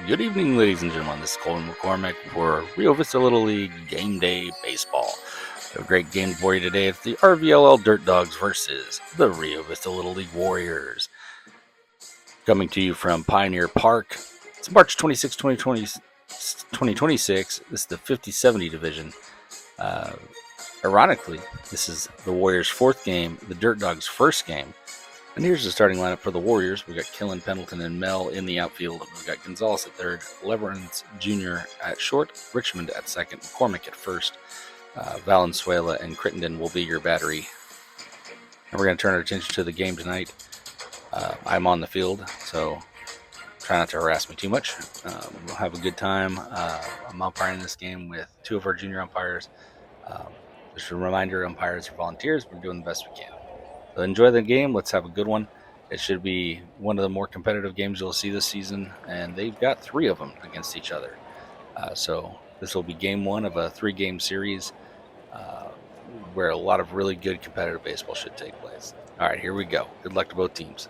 Good evening, ladies and gentlemen. This is Colin McCormick for Rio Vista Little League Game Day Baseball. We have a great game for you today. It's the RVLL DirtDogs versus the Rio Vista Little League Warriors. Coming to you from Pioneer Park. It's March 26, 2026. This is the 50-70 division. Ironically, this is the Warriors' fourth game, the DirtDogs' first game. And here's the starting lineup for the Warriors. We've got Killen, Pendleton, and Mel in the outfield. We've got Gonzalez at third, Leverance Jr. at short, Richmond at second, McCormick at first. Valenzuela and Crittenden will be your battery. And we're going to turn our attention to the game tonight. I'm on the field, so try not to harass me too much. We'll have a good time. I'm umpiring this game with two of our junior umpires. Just a reminder, umpires are volunteers. We're doing the best we can. So enjoy the game. Let's have a good one. It should be one of the more competitive games you'll see this season, and they've got three of them against each other. So this will be game one of a three-game series where a lot of really good competitive baseball should take place. All right, here we go. Good luck to both teams.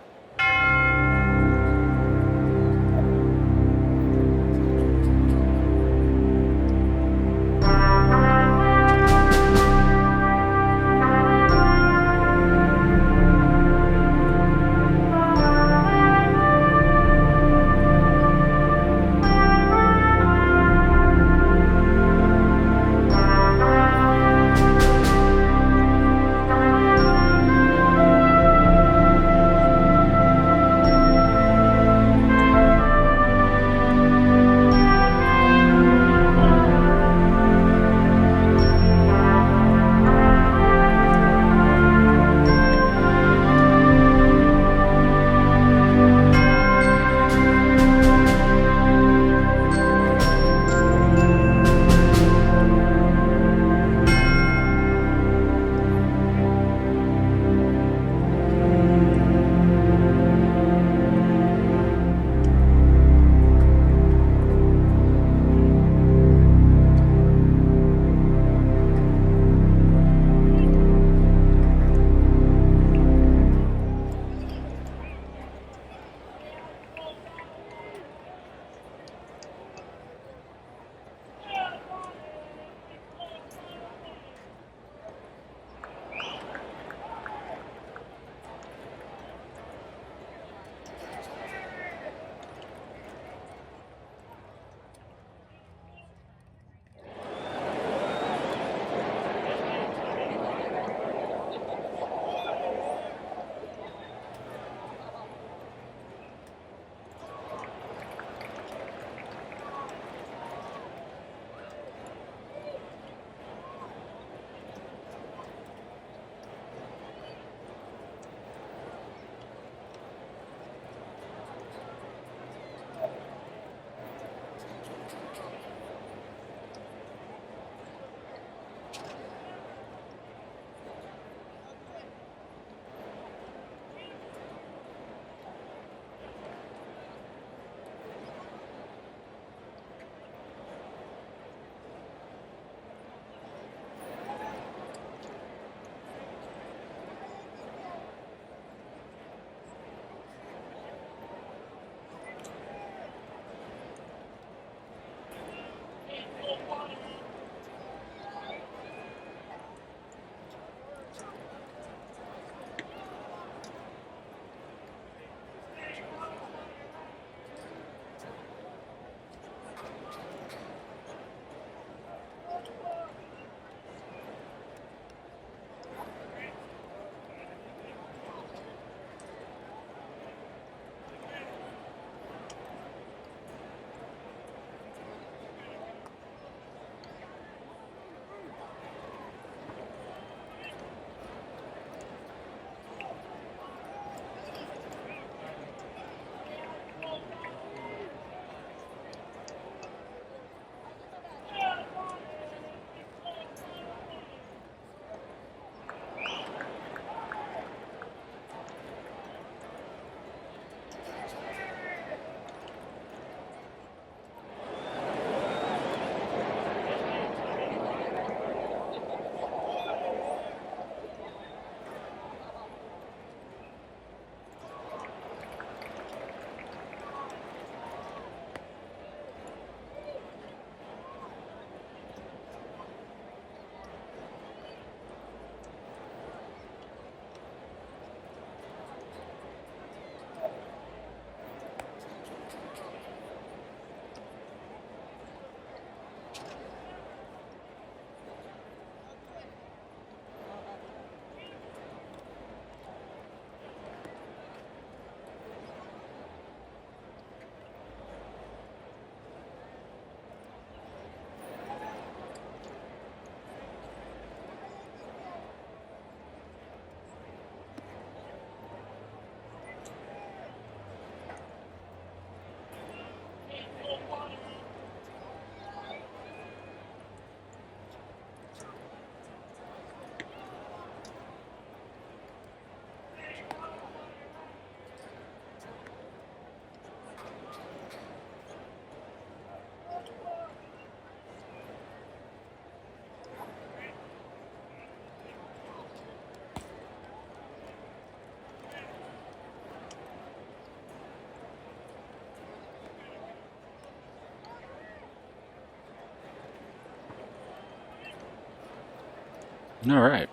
All right.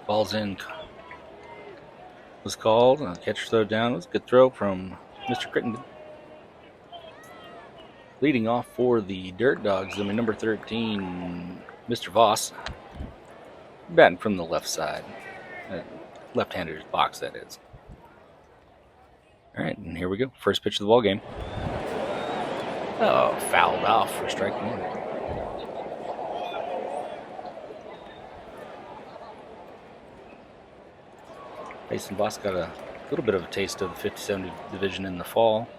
Ball's in. Was called. Catcher throw down. It was a good throw from Mr. Crittenden. Leading off for the Dirt Dogs, number 13, Mr. Voss. Batting from the left side. Left-hander's box, that is. All right, and here we go. First pitch of the ball game. Oh, fouled off for strike one. Mason Voss got a little bit of a taste of the 50-70 division in the fall.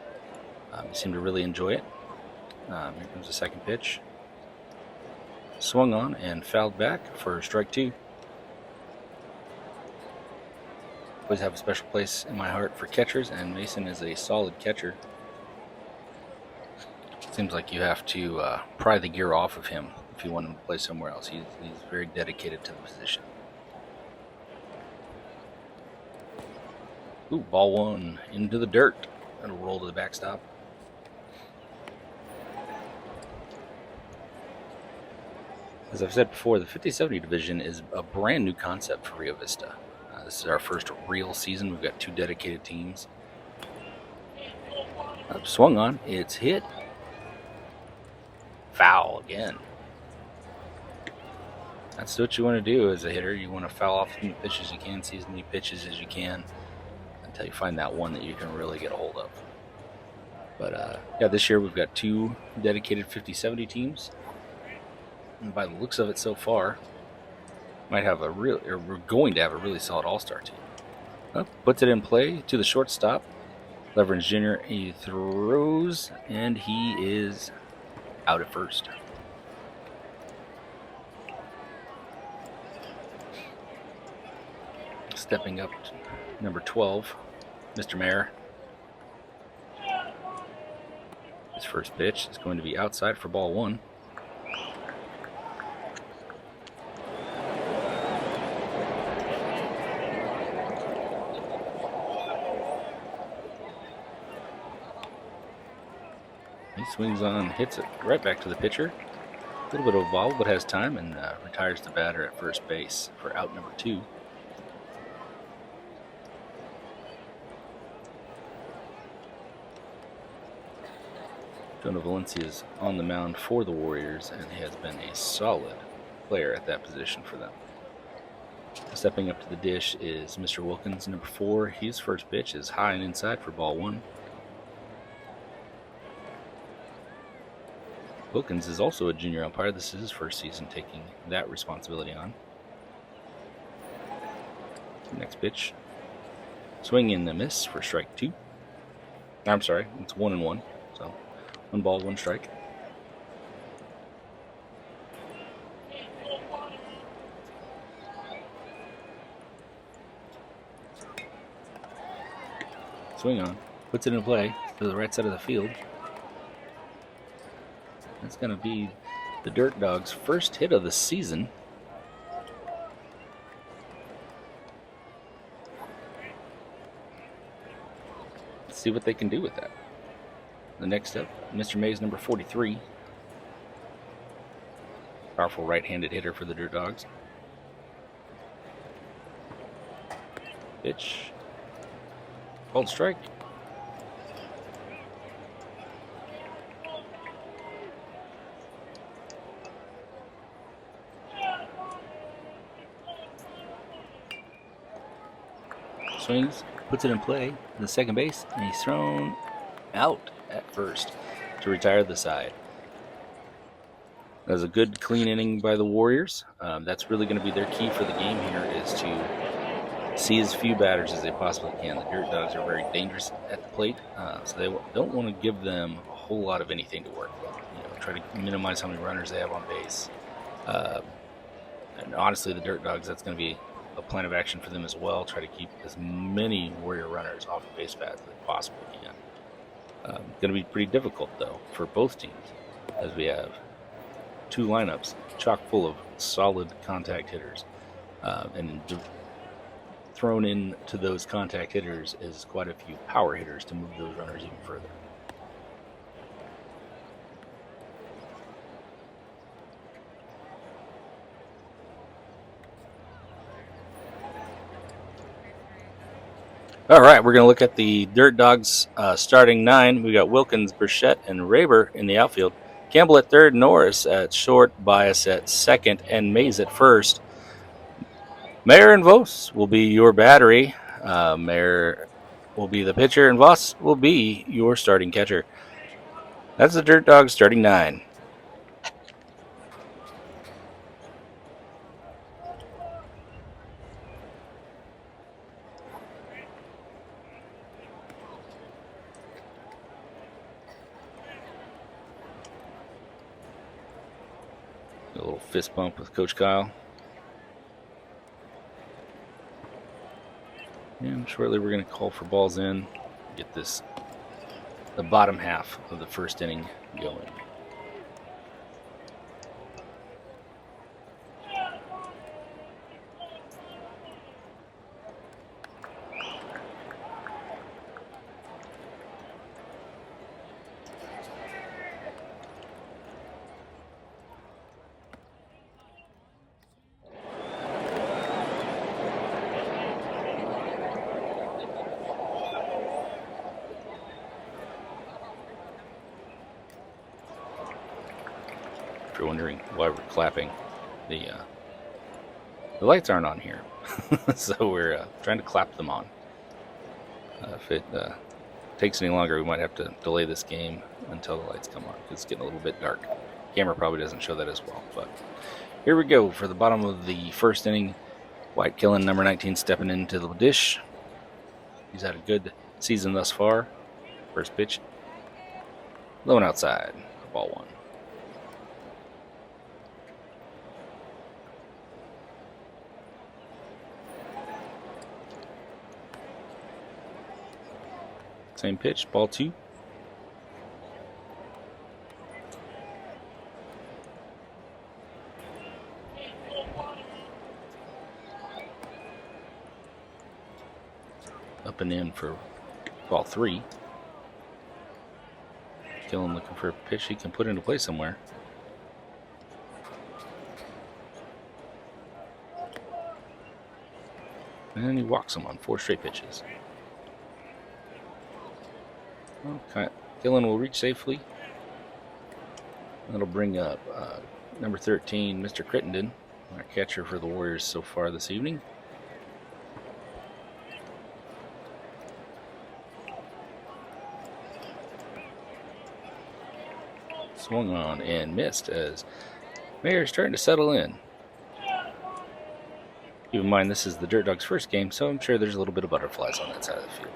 He seemed to really enjoy it. Here comes the second pitch. Swung on and fouled back for strike two. Always have a special place in my heart for catchers, and Mason is a solid catcher. Seems like you have to pry the gear off of him if you want him to play somewhere else. He's very dedicated to the position. Ooh, ball one into the dirt. It'll roll to the backstop. As I've said before, the 50-70 division is a brand new concept for Rio Vista. This is our first real season. We've got two dedicated teams. Swung on. It's hit. Foul again. That's what you want to do as a hitter. You want to foul off as many pitches as you can, see as many pitches as you can, until you find that one that you can really get a hold of. But yeah, this year we've got two dedicated 50-70 teams. And by the looks of it so far, we're going to have a really solid all-star team. Puts it in play to the shortstop. Leverage Jr., he throws, and he is out at first. Stepping up to number 12, Mr. Mayer. His first pitch is going to be outside for ball one. He swings on, hits it right back to the pitcher. A little bit of a bobble, but has time, and retires the batter at first base for out number two. Jonah Valencia is on the mound for the Warriors, and has been a solid player at that position for them. Stepping up to the dish is Mr. Wilkins, number 4. His first pitch is high and inside for ball one. Wilkins is also a junior umpire. This is his first season taking that responsibility on. Next pitch. Swing and a miss for strike two. I'm sorry, it's 1-1. So 1 ball, 1 strike. Swing on. Puts it in play to the right side of the field. That's going to be the Dirt Dogs' first hit of the season. Let's see what they can do with that. The next up, Mr. Mays, number 43. Powerful right-handed hitter for the Dirt Dogs. Pitch. Called strike. Swings, puts it in play to the second base, and he's thrown out at first to retire the side. That was a good, clean inning by the Warriors. That's really going to be their key for the game here, is to see as few batters as they possibly can. The Dirt Dogs are very dangerous at the plate, so they don't want to give them a whole lot of anything to work with. Try to minimize how many runners they have on base. And honestly, the Dirt Dogs, that's going to be a plan of action for them as well. Try to keep as many Warrior runners off of base paths as they possibly can. Going to be pretty difficult, though, for both teams, as we have two lineups chock full of solid contact hitters. And thrown into those contact hitters is quite a few power hitters to move those runners even further. All right, we're going to look at the Dirt Dogs starting nine. We got Wilkins, Burchett, and Raber in the outfield. Campbell at third, Norris at short, Bias at second, and Mays at first. Mayer and Vos will be your battery. Mayer will be the pitcher, and Vos will be your starting catcher. That's the Dirt Dogs starting nine. A little fist bump with Coach Kyle. And shortly we're going to call for balls in, get the bottom half of the first inning going. If you're wondering why we're clapping, the lights aren't on here, so we're trying to clap them on. If it takes any longer, we might have to delay this game until the lights come on. It's getting a little bit dark. Camera probably doesn't show that as well, but here we go for the bottom of the first inning. White Killen, number 19, stepping into the dish. He's had a good season thus far. First pitch, low and outside, ball one. Same pitch, ball two. Up and in for ball three. Killen looking for a pitch he can put into play somewhere. And he walks him on 4 straight pitches. Okay. Killen will reach safely. That'll bring up number 13, Mr. Crittenden, our catcher for the Warriors so far this evening. Swung on and missed as Mayer's starting to settle in. Keep in mind, this is the Dirt Dogs' first game, so I'm sure there's a little bit of butterflies on that side of the field.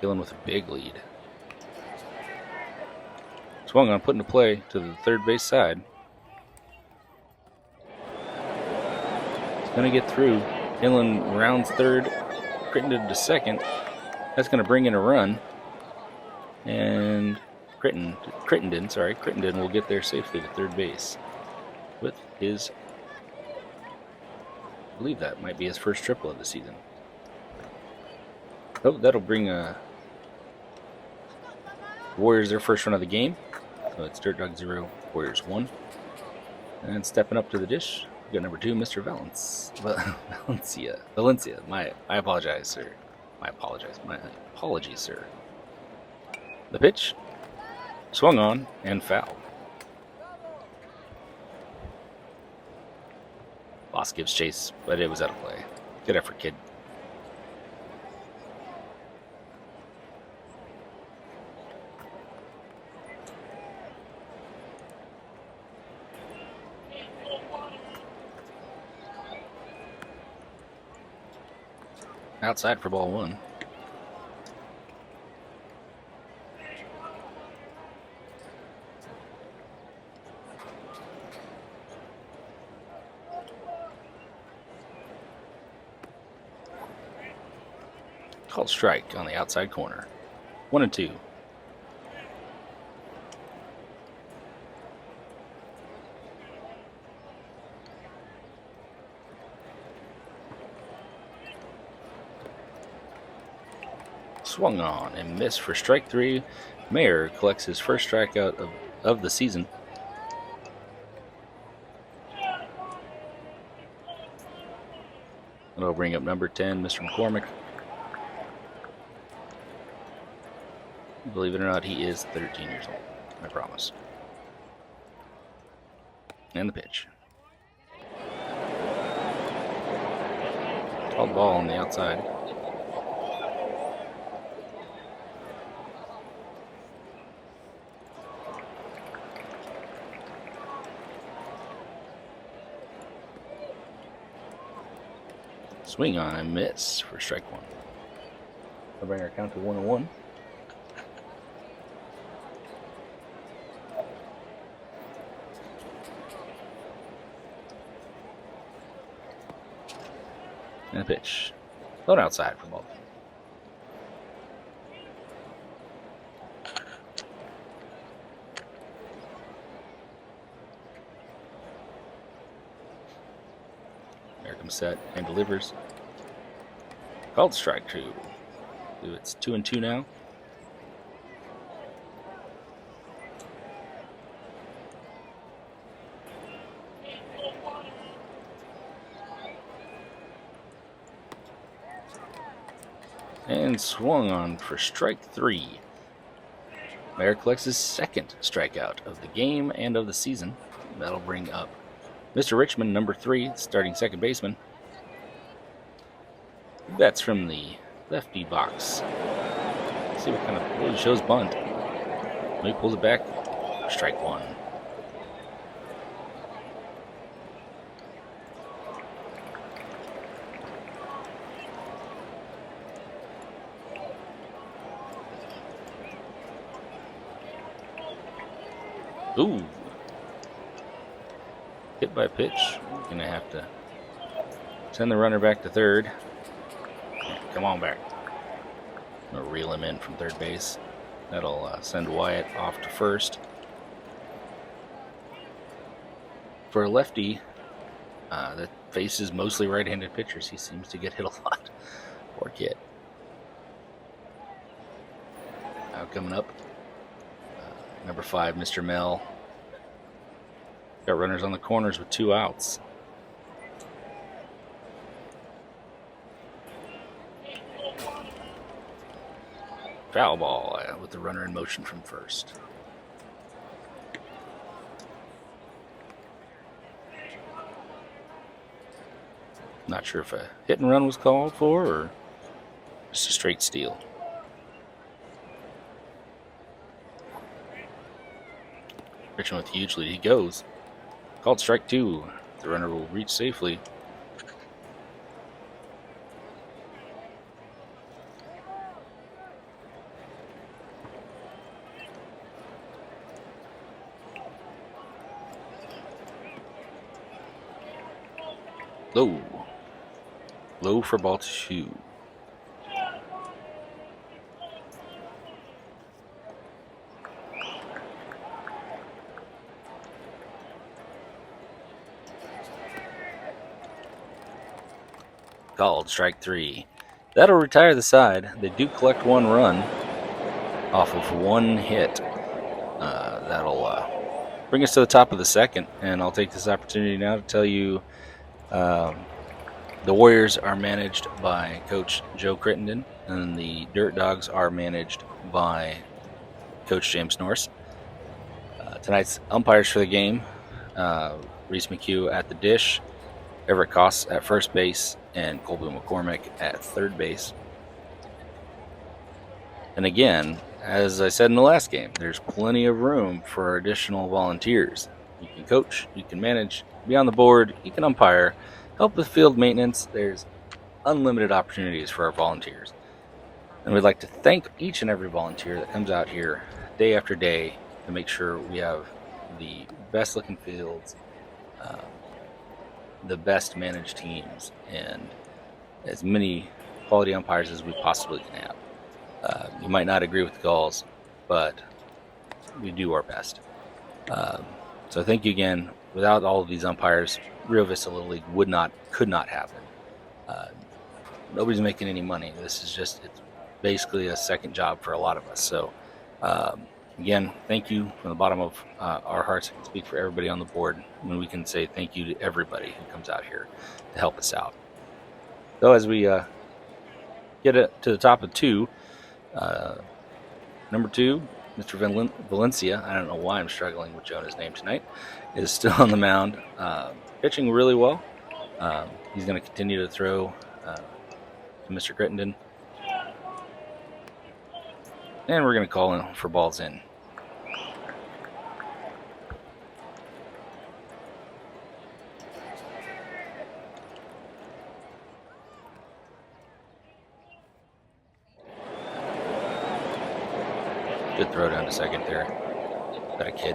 Killen with a big lead. Swung on, put into play to the third base side. It's going to get through. Killen rounds third, Crittenden to second. That's going to bring in a run. And Crittenden will get there safely to third base with his, I believe that might be his first triple of the season. Oh, that'll bring Warriors their first run of the game. So it's Dirt Dog 0, Warriors 1. And stepping up to the dish, we got number 2, Mr. Valencia. I apologize, sir. My apologies, sir. The pitch, swung on and foul. Boss gives chase, but it was out of play. Good effort, kid. Outside for ball one. Called strike on the outside corner. 1-2. Swung on and missed for strike 3. Mayer collects his first strikeout of the season. It'll bring up number 10, Mr. McCormick. Believe it or not, he is 13 years old. I promise. And the pitch. Tall ball on the outside. Swing on and miss for strike one. I'll bring our count to 1-1. And a pitch. Thrown outside for ball. There comes set and delivers. Called strike two. It's 2-2 now. And swung on for strike three. Mayer collects his second strikeout of the game and of the season. That'll bring up Mr. Richmond, number 3, starting second baseman. That's from the lefty box. Let's see what kind of, he shows bunt. He pulls it back. Strike one. Ooh. Hit by pitch. Gonna have to send the runner back to third. Come on back. I'm gonna reel him in from third base. That'll send Wyatt off to first. For a lefty that faces mostly right-handed pitchers, he seems to get hit a lot. Poor kid. Now coming up, number 5, Mr. Mel. Got runners on the corners with 2 outs. Foul ball with the runner in motion from first. Not sure if a hit and run was called for or just a straight steal. Richmond with a huge lead. He goes. Called strike 2. The runner will reach safely. Low. Low for ball 2. Called strike 3. That'll retire the side. They do collect 1 run off of 1 hit. That'll bring us to the top of the second, and I'll take this opportunity now to tell you the Warriors are managed by Coach Joe Crittenden, and the DirtDogs are managed by Coach James Norris. Tonight's umpires for the game, Reese McHugh at the dish, Everett Koss at first base, and Colby McCormick at third base. And again, as I said in the last game, there's plenty of room for additional volunteers. You can coach, you can manage, be on the board, you can umpire, help with field maintenance. There's unlimited opportunities for our volunteers. And we'd like to thank each and every volunteer that comes out here day after day to make sure we have the best looking fields, the best managed teams, and as many quality umpires as we possibly can have. You might not agree with the calls, but we do our best. So thank you again. Without all of these umpires, Rio Vista Little League could not happen. Nobody's making any money. This is just, it's basically a second job for a lot of us. So again, thank you from the bottom of our hearts. I can speak for everybody on the board when we can say thank you to everybody who comes out here to help us out. So as we get it to the top of 2, number 2, Mr. Valencia, I don't know why I'm struggling with Jonah's name tonight, is still on the mound, pitching really well. He's going to continue to throw to Mr. Crittenden. And we're going to call in for balls in. Good throw down to second there. Got a kid.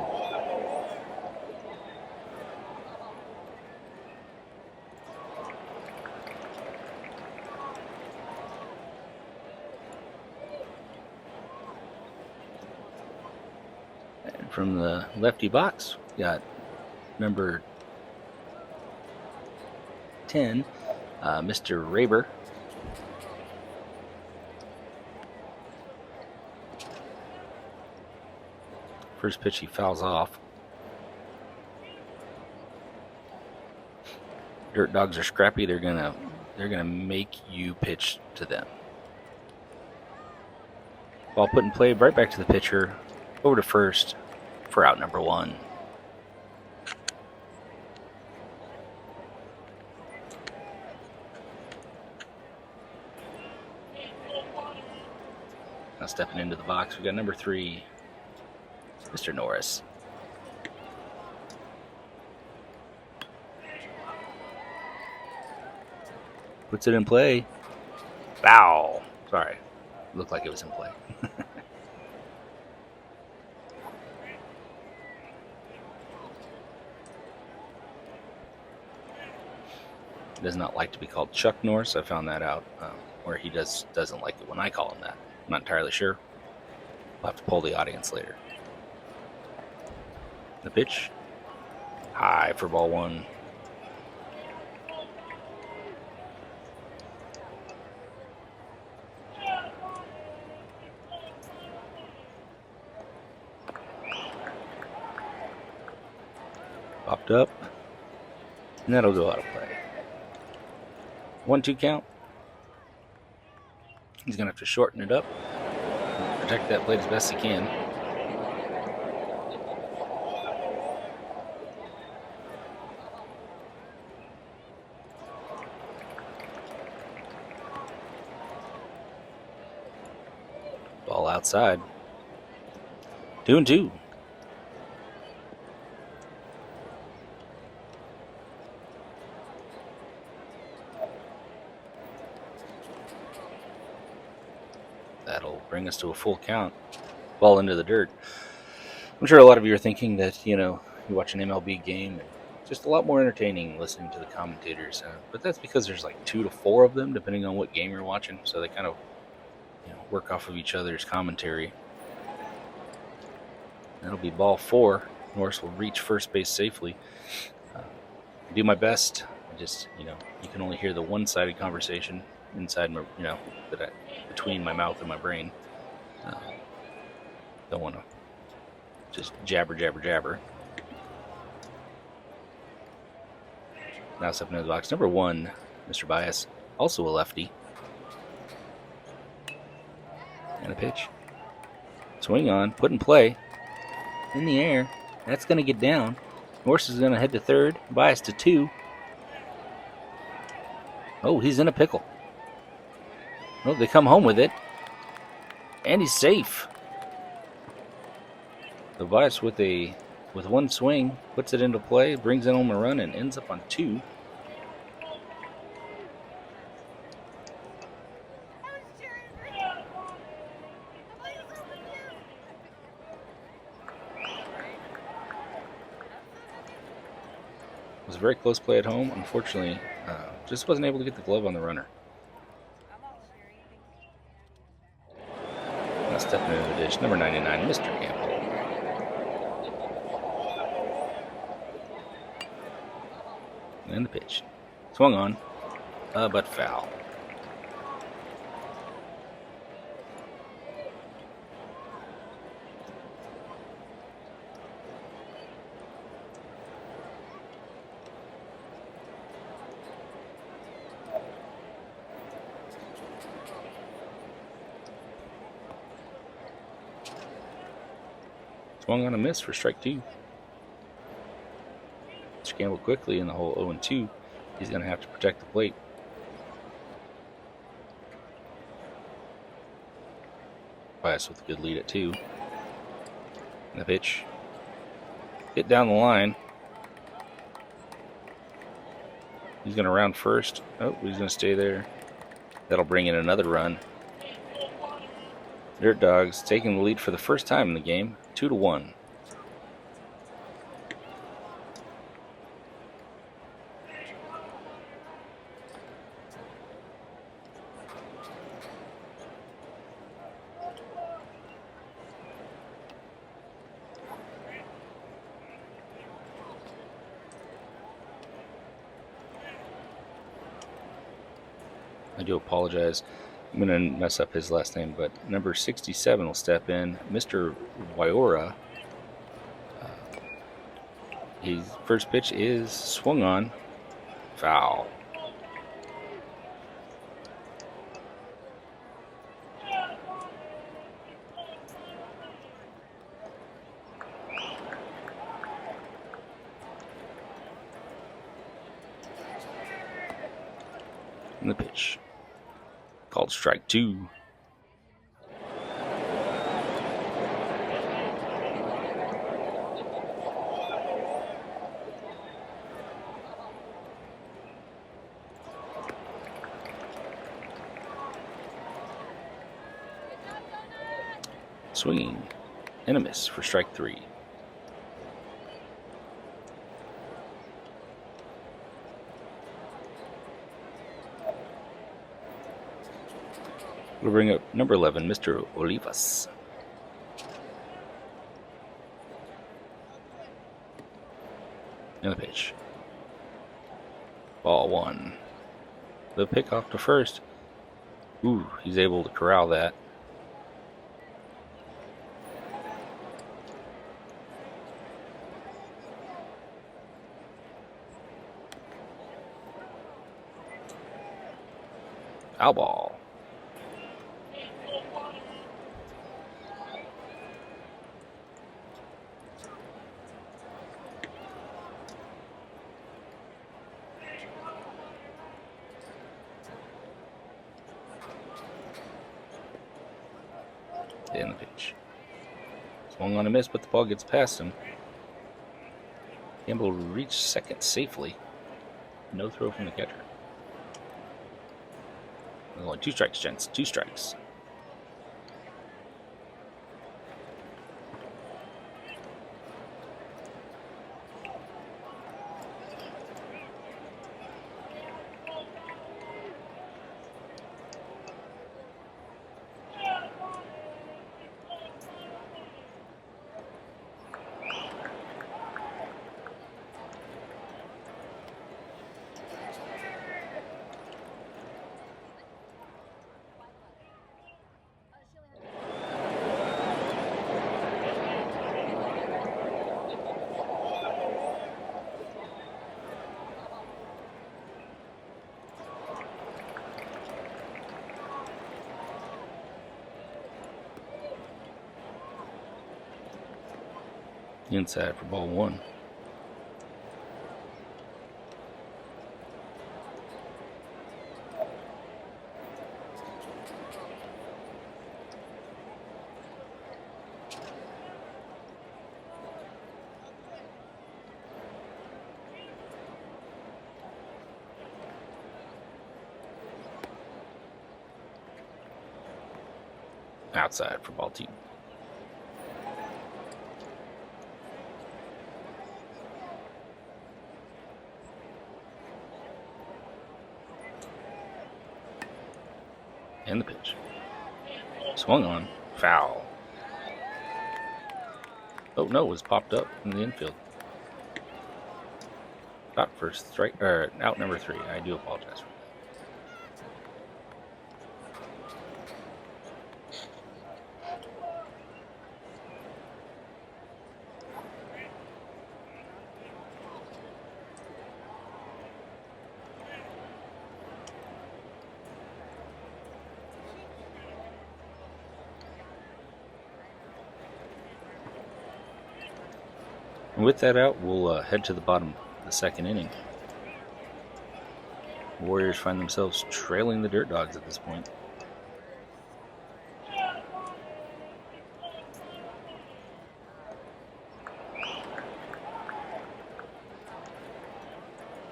And from the lefty box, we got number 10, Mr. Raber. First pitch, he fouls off. Dirt Dogs are scrappy. They're gonna make you pitch to them. Ball put in play, right back to the pitcher, over to first for out number 1. Now stepping into the box, we got number 3, Mr. Norris. Puts it in play. Foul. Sorry. Looked like it was in play. Does not like to be called Chuck Norris. I found that out, where he doesn't like it when I call him that. I'm not entirely sure. We'll have to poll the audience later. The pitch. High for ball 1. Popped up. And that'll go out of play. 1-2 count. He's going to have to shorten it up. Protect that plate as best he can. Ball outside. 2-2. That'll bring us to a full count. Ball into the dirt. I'm sure a lot of you are thinking that, you watch an MLB game and it's just a lot more entertaining listening to the commentators. But that's because there's like 2 to 4 of them, depending on what game you're watching. So they kind of work off of each other's commentary. That'll be ball 4. Norris will reach first base safely. Do my best. I just, you can only hear the one-sided conversation inside my, between my mouth and my brain. Don't want to just jabber. Now stepping into the box. Number 1, Mr. Bias, also a lefty. And a pitch. Swing on, put in play. In the air. That's going to get down. Norris is going to head to third. Bias to 2. Oh, he's in a pickle. Oh, they come home with it. And he's safe. The Bias with one swing puts it into play, brings in home a run, and ends up on 2. It was a very close play at home. Unfortunately, just wasn't able to get the glove on the runner. Now stepping into the dish, number 99, Mr. Campbell. And the pitch. Swung on, but foul. Swung on a miss for strike 2. Scrambled quickly in the hole 0-2. He's going to have to protect the plate. Bias with a good lead at 2. And the pitch hit down the line. He's going to round first. Oh, he's going to stay there. That'll bring in another run. DirtDogs taking the lead for the first time in the game, 2-1. I do apologize. I'm going to mess up his last name, but number 67 will step in. Mr. Wyora. His first pitch is swung on. Foul. And the pitch. Called strike 2. Swinging and a miss for strike 3. We'll bring up number 11, Mr. Olivas. And the pitch. Ball 1. The pick off to first. Ooh, he's able to corral that. Foul ball. And the pitch. Swung on a miss, but the ball gets past him. Campbell reached second safely. No throw from the catcher. There's only 2 strikes, gents. 2 strikes. Inside for ball 1. Outside for ball 2. And the pitch. Swung on. Foul. Oh no, it was popped up in the infield. Out for strike, or out number 3. I do apologize for that. And with that out, we'll head to the bottom of the second inning. The Warriors find themselves trailing the DirtDogs at this point.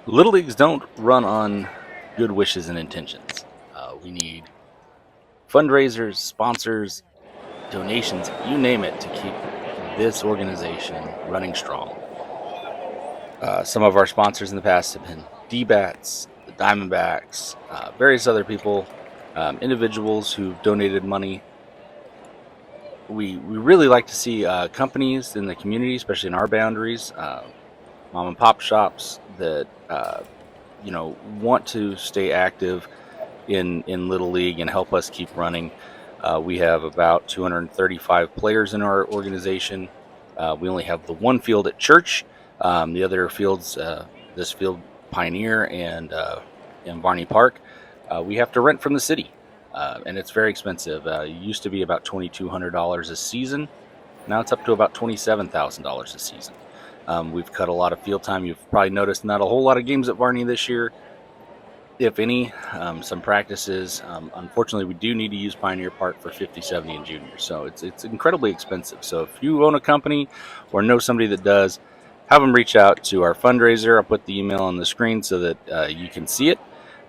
Little Leagues don't run on good wishes and intentions. We need fundraisers, sponsors, donations, you name it, to keep this organization running strong. Some of our sponsors in the past have been D-Bats, the Diamondbacks, various other people, individuals who've donated money. We really like to see companies in the community, especially in our boundaries, mom and pop shops that want to stay active in Little League and help us keep running. We have about 235 players in our organization. We only have the one field at church. The other fields, this field, Pioneer and Barney Park, we have to rent from the city, and it's very expensive. It used to be about $2,200 a season. Now it's up to about $27,000 a season. We've cut a lot of field time. You've probably noticed not a whole lot of games at Barney this year, if any. Some practices. Unfortunately, we do need to use Pioneer Park for 50, 70, and juniors, so it's incredibly expensive. So if you own a company or know somebody that does, have them reach out to our fundraiser. I'll put the email on the screen so that you can see it.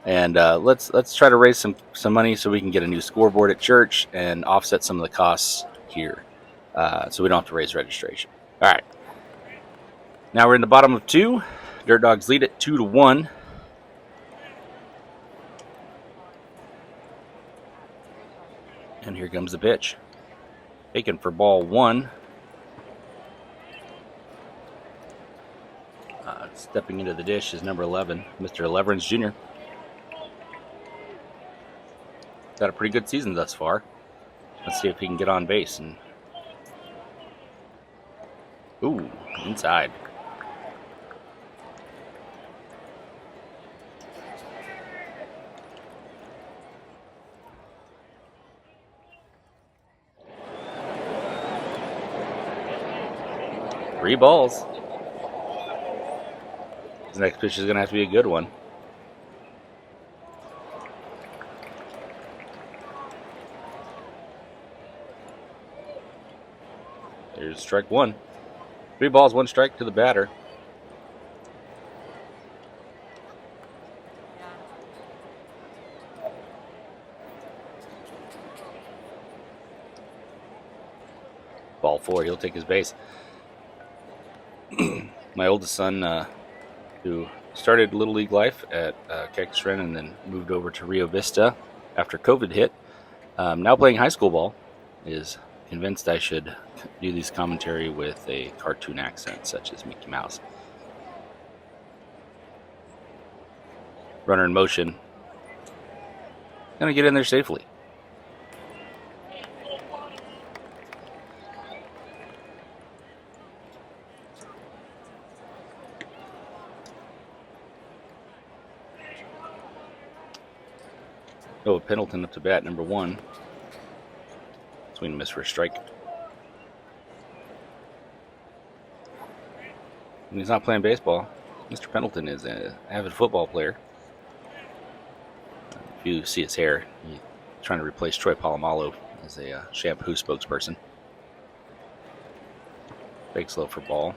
And let's try to raise some money so we can get a new scoreboard at church and offset some of the costs here, so we don't have to raise registration. All right. Now we're in the bottom of 2. DirtDogs lead it 2-1. And here comes the pitch. Taken for ball 1. Stepping into the dish is number 11, Mr. Leverance Jr. Got a pretty good season thus far. Let's see if he can get on base. And ooh, inside. Three balls. This next pitch is going to have to be a good one. There's strike 1. 3 balls, 1 strike to the batter. Ball 4, he'll take his base. My oldest son, who started Little League life at Cactus Run and then moved over to Rio Vista after COVID hit, now playing high school ball, is convinced I should do this commentary with a cartoon accent such as Mickey Mouse. Runner in motion. Gonna get in there safely. Oh, Pendleton up to bat, number 1. Swing and miss for a strike. When he's not playing baseball, Mr. Pendleton is an avid football player. If you see his hair, he's trying to replace Troy Polamalu as a shampoo spokesperson. Fake slow for ball.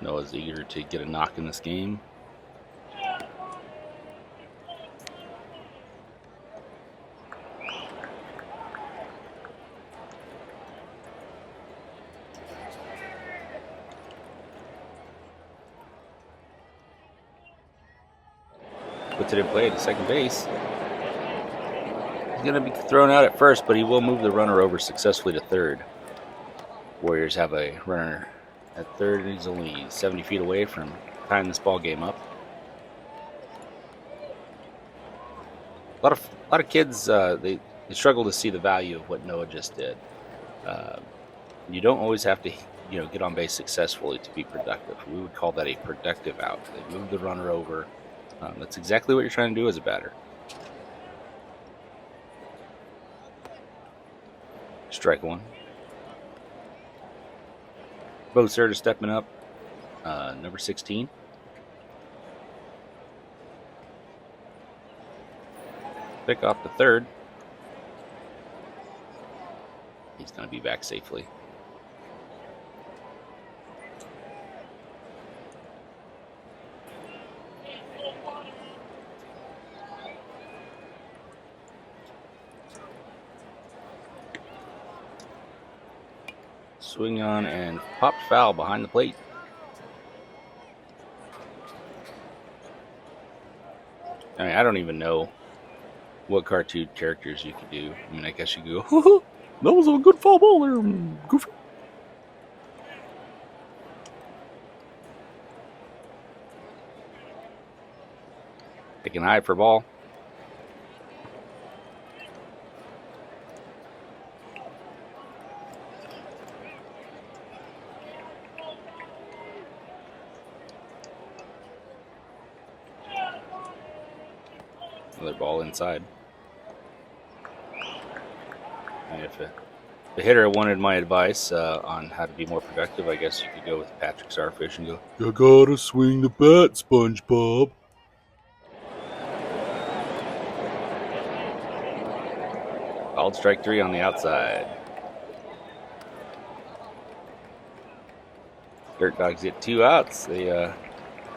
Noah's eager to get a knock in this game. Puts it in play to second base. He's going to be thrown out at first, but he will move the runner over successfully to third. Warriors have a runner at third, and he's only 70 feet away from tying this ball game up. A lot of kids they struggle to see the value of what Noah just did. You don't always have to get on base successfully to be productive. We would call that a productive out. They move the runner over. That's exactly what you're trying to do as a batter. Strike one. Bo Serta stepping up. Number 16. Pick off the third. He's going to be back safely. Swing on and popped foul behind the plate. I mean, I don't even know what cartoon characters you could do. I mean, I guess you could go, that was a good foul ball there, Goofy. Taking high for ball. Another ball inside. And if the hitter wanted my advice on how to be more productive, I guess you could go with Patrick Starfish and go, you gotta swing the bat, SpongeBob. Called strike three on the outside. DirtDogs get 2 outs. They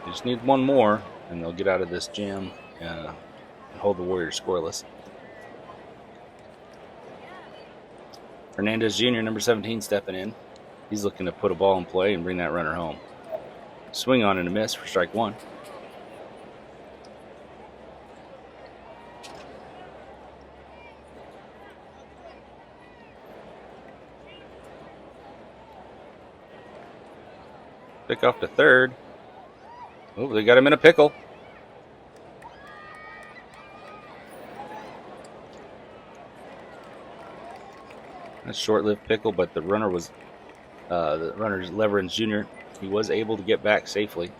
just need one more, and they'll get out of this jam and hold the Warriors scoreless. Hernandez Jr., number 17, stepping in. He's looking to put a ball in play and bring that runner home. Swing on and a miss for strike one. Pick off to third. Oh, they got him in a pickle. A short-lived pickle, but the runner's Leverins Jr. He was able to get back safely.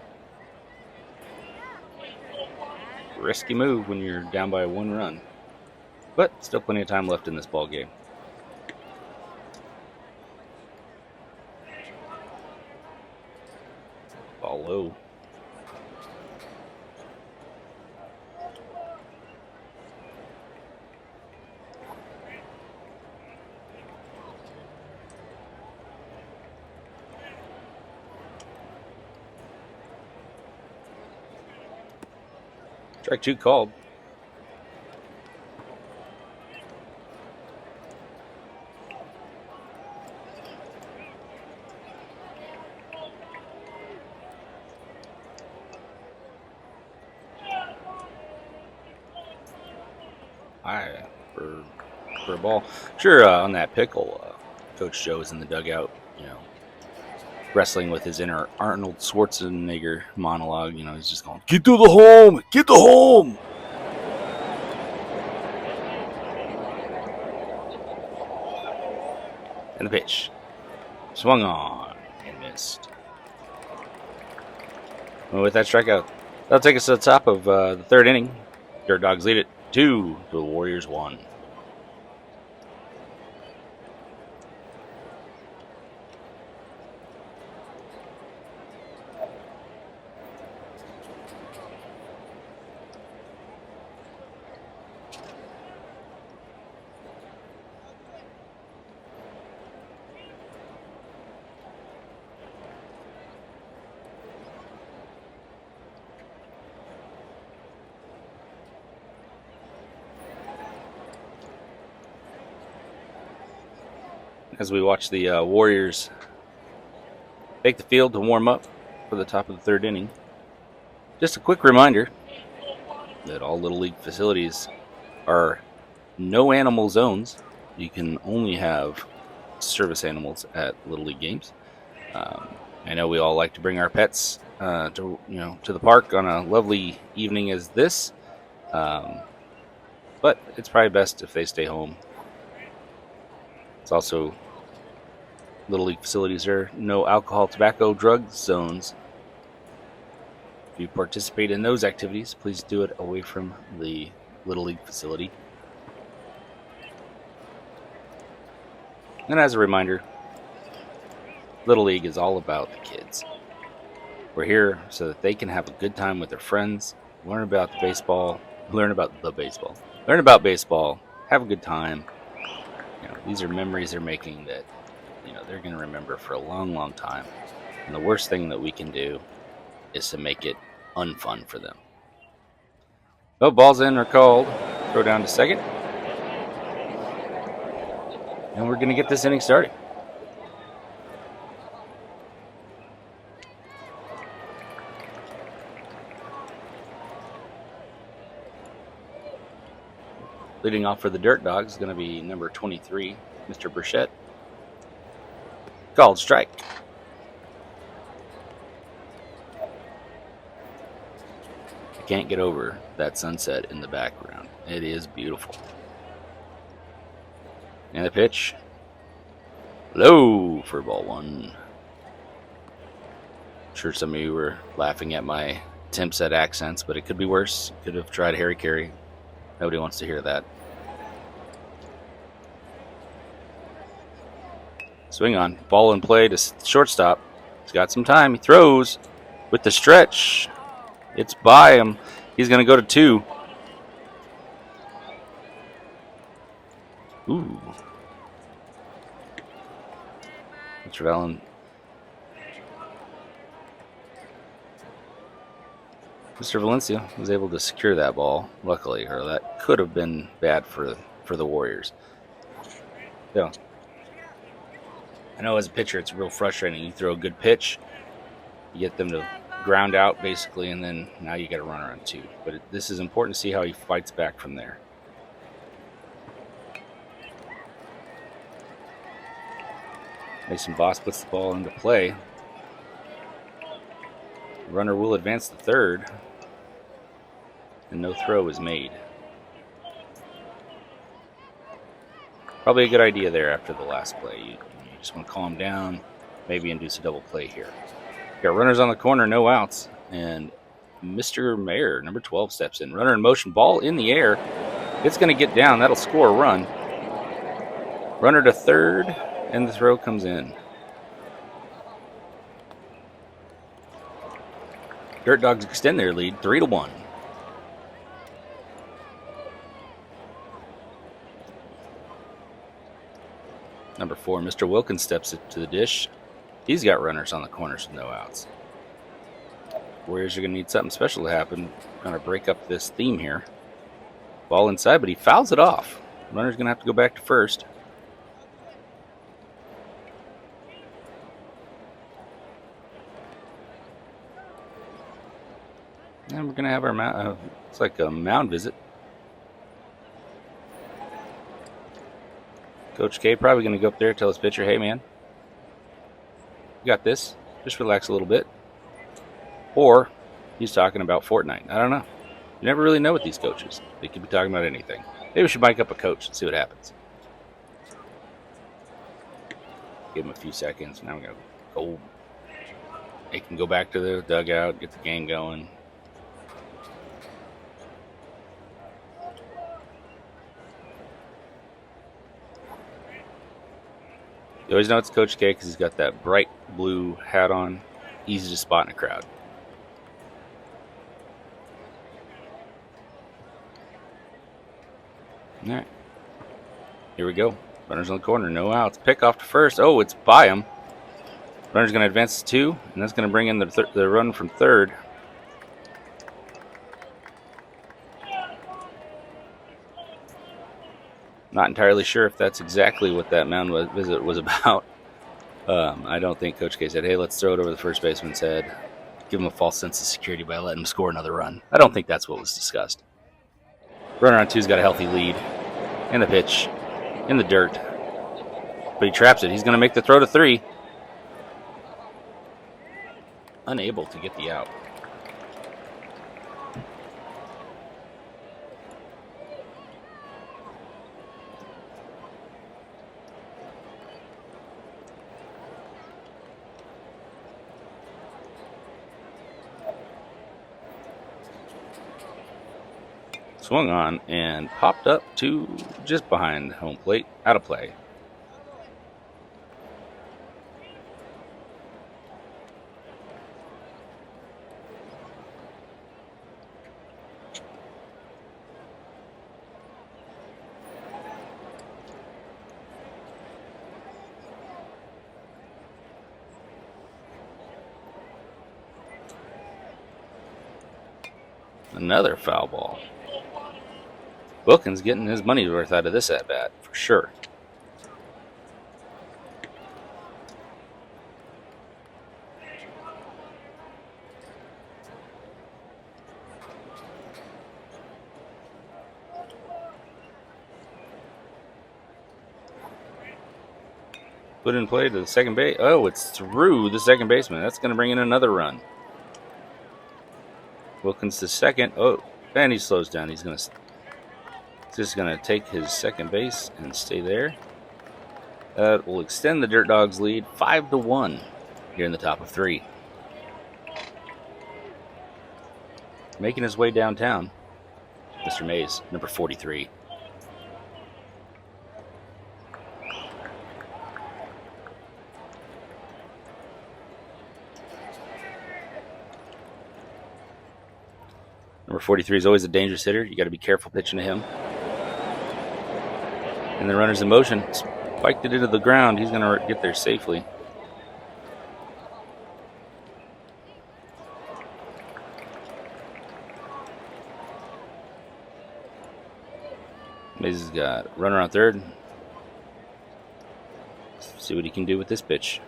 Risky move when you're down by 1 run, but still plenty of time left in this ball game. Ball low. Strike two called. For a ball. Sure, on that pickle, Coach Joe is in the dugout, wrestling with his inner Arnold Schwarzenegger monologue. He's just going, get to the home! Get the home! And the pitch. Swung on and missed. Well, with that strikeout, that'll take us to the top of the third inning. DirtDogs lead it 2 to the Warriors 1. As we watch the Warriors take the field to warm up for the top of the third inning. Just a quick reminder that all Little League facilities are no animal zones. You can only have service animals at Little League games. I know we all like to bring our pets to the park on a lovely evening as this, but it's probably best if they stay home. It's also Little League facilities are no alcohol, tobacco, drug zones. If you participate in those activities, please do it away from the Little League facility. And as a reminder, Little League is all about the kids. We're here so that they can have a good time with their friends, learn about baseball, learn about baseball, have a good time. These are memories they're making that they're going to remember for a long, long time. And the worst thing that we can do is to make it unfun for them. Oh, balls in are called. Throw down to second. And we're going to get this inning started. Leading off for the DirtDogs is going to be number 23, Mr. Burchett. Called strike. I can't get over that sunset in the background. It is beautiful. And the pitch. Low for ball one. I'm sure some of you were laughing at my attempts at accents, but it could be worse. Could have tried Harry Carey. Nobody wants to hear that. Swing on. Ball in play to shortstop. He's got some time. He throws with the stretch. It's by him. He's going to go to 2. Ooh. Mr. Valen. Mr. Valencia was able to secure that ball, luckily, or that could have been bad for the Warriors. So, I know as a pitcher it's real frustrating. You throw a good pitch, you get them to ground out basically, and then now you get a runner on 2. But this is important to see how he fights back from there. Mason Voss puts the ball into play. The runner will advance to third, and no throw is made. Probably a good idea there after the last play. You just want to calm down, maybe induce a double play here. Got runners on the corner, no outs, and Mr. Mayer, number 12, steps in. Runner in motion, ball in the air. It's going to get down. That'll score a run. Runner to third, and the throw comes in. DirtDogs extend their lead 3-1. Number 4, Mr. Wilkins steps to the dish. He's got runners on the corners with no outs. Warriors are going to need something special to happen. Kind of break up this theme here. Ball inside, but he fouls it off. Runner's going to have to go back to first. And we're going to have our it's like a mound visit. Coach K probably going to go up there and tell his pitcher, hey, man, you got this. Just relax a little bit. Or he's talking about Fortnite. I don't know. You never really know with these coaches. They could be talking about anything. Maybe we should mic up a coach and see what happens. Give him a few seconds. Now we're going to go. They can go back to the dugout, get the game going. You always know it's Coach K because he's got that bright blue hat on. Easy to spot in a crowd. All right. Here we go. Runners on the corner. No outs. Pick off to first. Oh, it's by him. Runner's going to advance to 2, and that's going to bring in the run from third. Not entirely sure if that's exactly what that mound visit was about. I don't think Coach K said, hey, let's throw it over the first baseman's head. Give him a false sense of security by letting him score another run. I don't think that's what was discussed. Runner on 2's got a healthy lead. And the pitch. In the dirt. But he traps it. He's going to make the throw to 3. Unable to get the out. Swung on and popped up to just behind home plate, out of play. Another foul ball. Wilkins getting his money's worth out of this at bat for sure. Put in play to the second base. Oh, it's through the second baseman. That's going to bring in another run. Wilkins to second. Oh, and he slows down. He's just going to take his second base and stay there. That will extend the DirtDogs lead 5-1 here in the top of 3. Making his way downtown, Mr. Mays, number 43. Number 43 is always a dangerous hitter. You got to be careful pitching to him. And the runner's in motion. Spiked it into the ground. He's going to get there safely. Mays has got runner on third. Let's see what he can do with this pitch.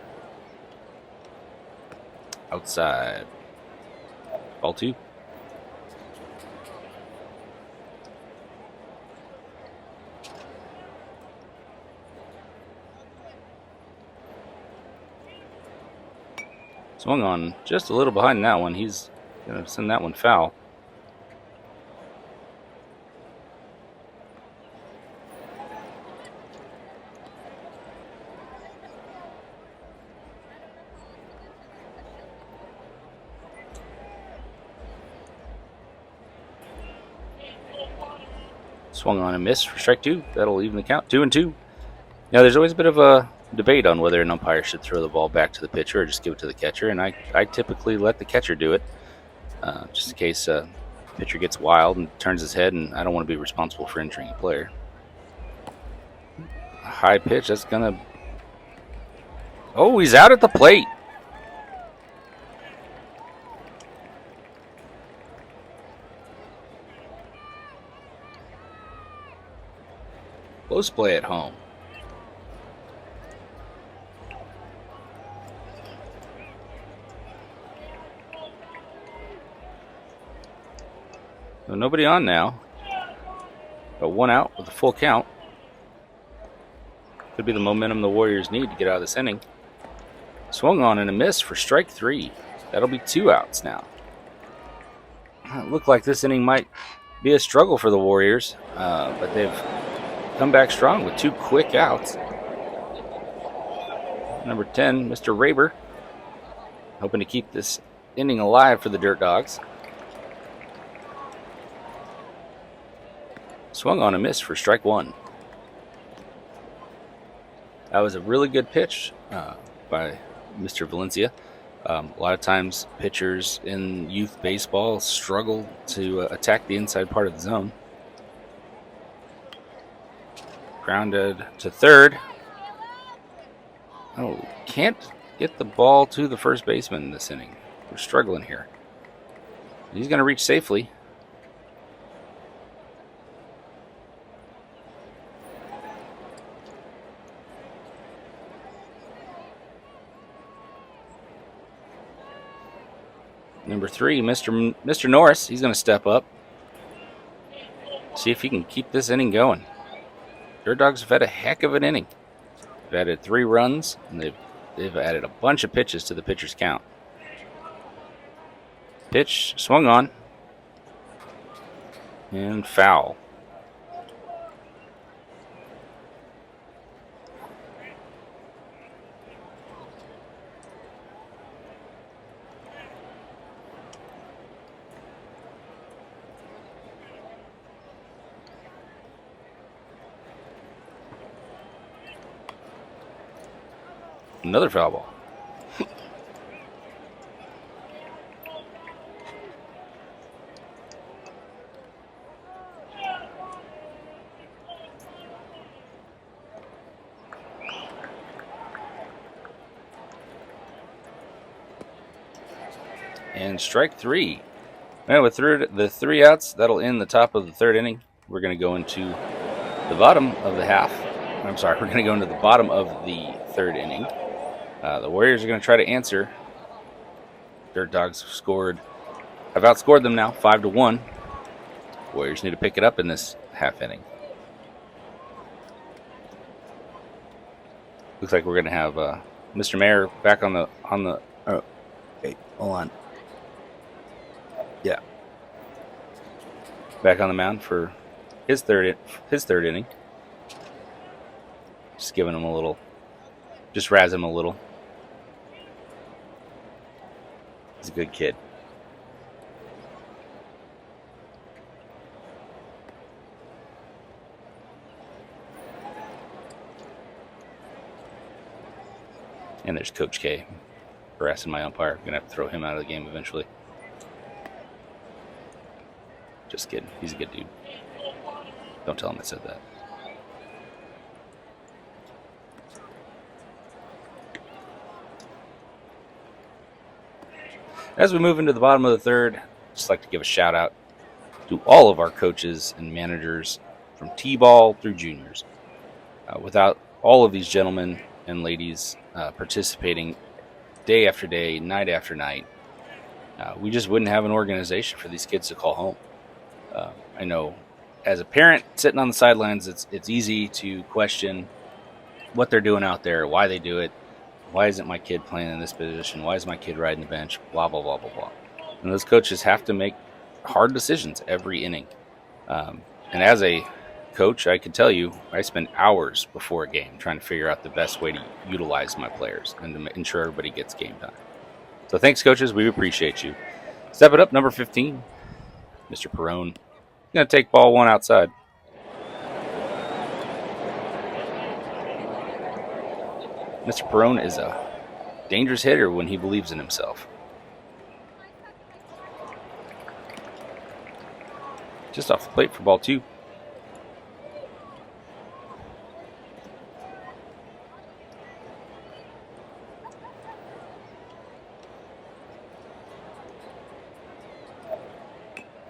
Outside. Ball 2. Swung on just a little behind that one. He's going to send that one foul. Swung on and missed for strike 2. That'll even the count. 2-2. Now, there's always a bit of a debate on whether an umpire should throw the ball back to the pitcher or just give it to the catcher, and I typically let the catcher do it, just in case the pitcher gets wild and turns his head, and I don't want to be responsible for injuring a player. A high pitch, that's going to... Oh, he's out at the plate. Close play at home. So nobody on now. But one out with a full count. Could be the momentum the Warriors need to get out of this inning. Swung on and a miss for strike 3. That'll be 2 outs now. It looked like this inning might be a struggle for the Warriors, but they've come back strong with 2 quick outs. Number 10, Mr. Raber, hoping to keep this inning alive for the DirtDogs. Swung on a miss for strike 1. That was a really good pitch by Mr. Valencia. A lot of times pitchers in youth baseball struggle to attack the inside part of the zone. Grounded to third. Oh, can't get the ball to the first baseman in this inning. We're struggling here. He's going to reach safely. Number 3, Mr. Norris, he's going to step up. See if he can keep this inning going. DirtDogs have had a heck of an inning. They've added 3 runs, and they've added a bunch of pitches to the pitcher's count. Pitch, swung on, and foul. Another foul ball. And strike 3. All right, with the 3 outs, that'll end the top of the third inning. We're going to go into the bottom of the half. I'm sorry, we're going to go into the bottom of the third inning. The Warriors are going to try to answer. DirtDogs have outscored them now 5-1. Warriors need to pick it up in this half inning. Looks like we're going to have Mr. Mayor back on the. Oh, wait, hold on. Yeah, back on the mound for his third inning. Just giving him a little, just razz him a little. He's a good kid. And there's Coach K harassing my umpire. I'm gonna have to throw him out of the game eventually. Just kidding. He's a good dude. Don't tell him I said that. As we move into the bottom of the third, I'd just like to give a shout out to all of our coaches and managers from T-ball through juniors. Without all of these gentlemen and ladies participating day after day, night after night, we just wouldn't have an organization for these kids to call home. I know as a parent sitting on the sidelines, it's easy to question what they're doing out there, why they do it. Why isn't my kid playing in this position? Why is my kid riding the bench? Blah, blah, blah, blah, blah. And those coaches have to make hard decisions every inning. And as a coach, I can tell you, I spend hours before a game trying to figure out the best way to utilize my players and to ensure everybody gets game time. So thanks, coaches. We appreciate you. Step it up, number 15, Mr. Perone. Going to take ball one outside. Mr. Perone is a dangerous hitter when he believes in himself. Just off the plate for ball 2.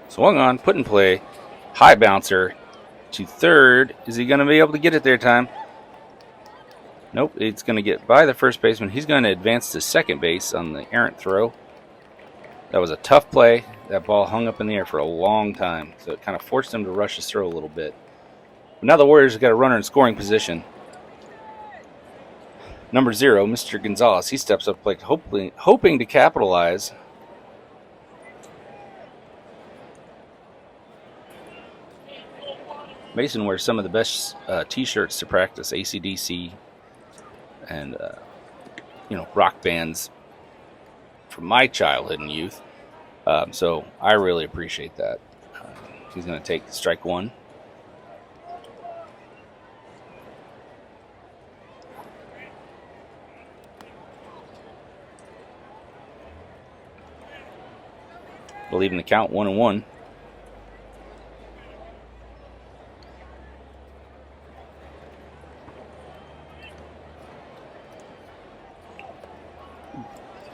Swung on, put in play, high bouncer to third. Is he going to be able to get it there time? Nope, it's going to get by the first baseman. He's going to advance to second base on the errant throw. That was a tough play. That ball hung up in the air for a long time, so it kind of forced him to rush his throw a little bit. But now the Warriors have got a runner in scoring position. Number 0, Mr. Gonzalez, he steps up plate, hoping to capitalize. Mason wears some of the best T-shirts to practice, AC/DC and rock bands from my childhood and youth. So I really appreciate that. He's going to take strike 1. Leaving the count 1-1.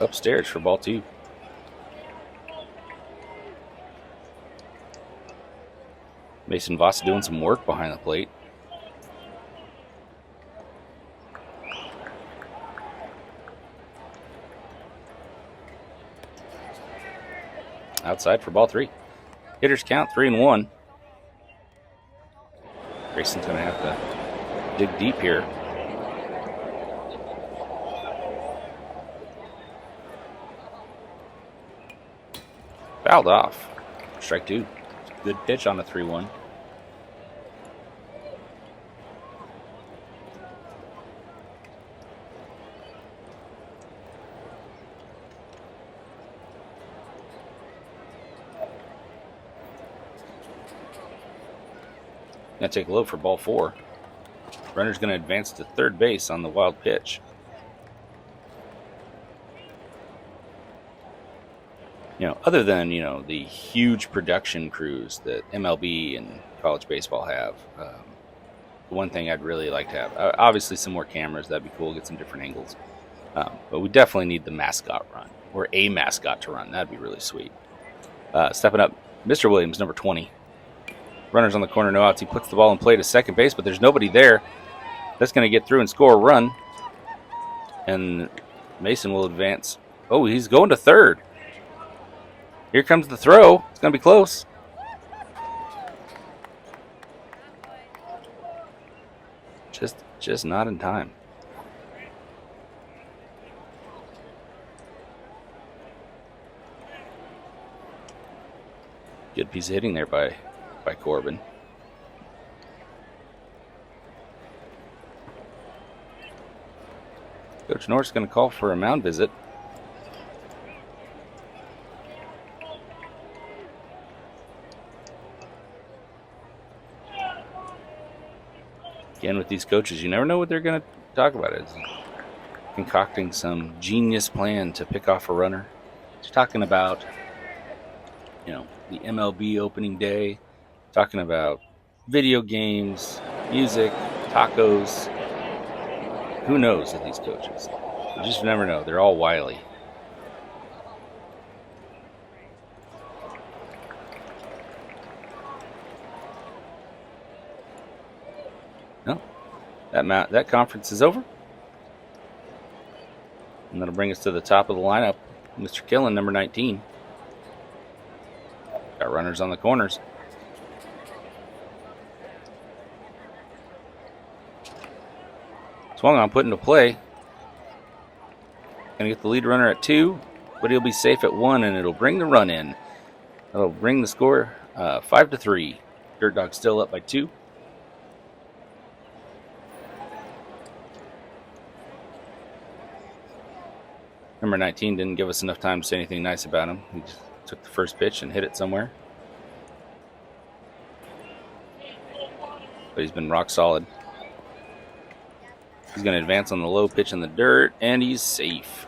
Upstairs for ball 2. Mason Voss doing some work behind the plate. Outside for ball 3. Hitters count 3-1. Grayson's going to have to dig deep here. Fouled off. Strike 2. Good pitch on the 3-1. Gonna take a look for ball 4. Runner's gonna advance to third base on the wild pitch. Other than, the huge production crews that MLB and college baseball have, the one thing I'd really like to have, obviously some more cameras, that'd be cool, get some different angles. But we definitely need the mascot run, or a mascot to run. That'd be really sweet. Stepping up, Mr. Williams, number 20. Runners on the corner, no outs. He puts the ball in play to second base, but there's nobody there. That's going to get through and score a run. And Mason will advance. Oh, he's going to third. Here comes the throw. It's going to be close. Just not in time. Good piece of hitting there by Corbin. Coach North's going to call for a mound visit. Again, with these coaches, you never know what they're going to talk about. It's concocting some genius plan to pick off a runner. He's talking about, the MLB opening day, talking about video games, music, tacos. Who knows with these coaches? You just never know. They're all wily. No, that conference is over. And that'll bring us to the top of the lineup. Mr. Killen, number 19. Got runners on the corners. Swung on, put into play. Gonna get the lead runner at 2, but he'll be safe at 1, and it'll bring the run in. That'll bring the score 5-3. DirtDogs still up by 2. Number 19 didn't give us enough time to say anything nice about him. He just took the first pitch and hit it somewhere. But he's been rock solid. He's going to advance on the low pitch in the dirt, and he's safe.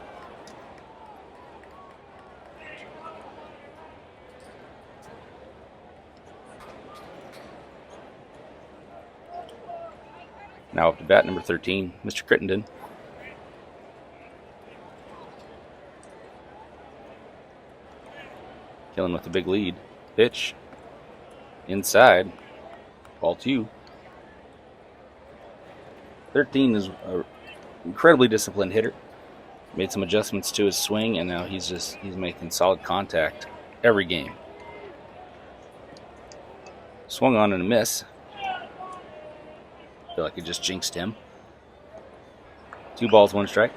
Now up to bat, number 13, Mr. Crittenden. Killing with a big lead. Pitch. Inside. Ball 2. 13 is an incredibly disciplined hitter. Made some adjustments to his swing, and now he's making solid contact every game. Swung on and a miss. Feel like it just jinxed him. 2 balls, 1 strike.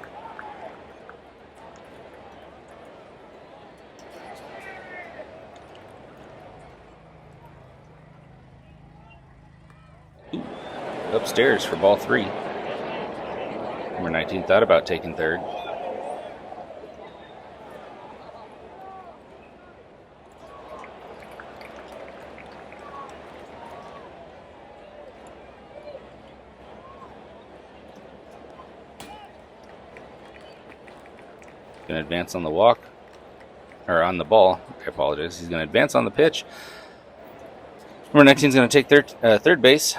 Upstairs for ball 3. Number 19 thought about taking third. Going to advance on the walk, or on the ball. I apologize. He's going to advance on the pitch. Number 19 is going to take third base.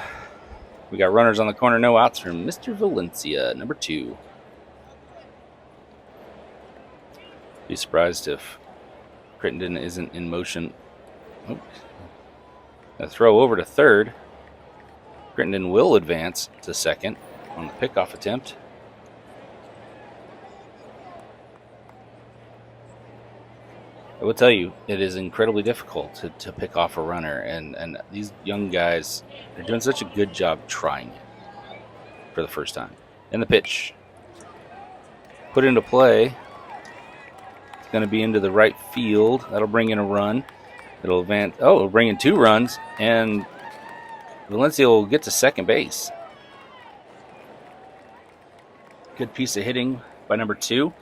We got runners on the corner, no outs from Mr. Valencia, number 2. Be surprised if Crittenden isn't in motion. A throw over to third. Crittenden will advance to second on the pickoff attempt. I will tell you, it is incredibly difficult to pick off a runner, and these young guys, they're doing such a good job trying it for the first time. And the pitch. Put into play. It's going to be into the right field. That'll bring in a run. It'll advance. Oh, it'll bring in 2 runs, and Valencia will get to second base. Good piece of hitting by number 2.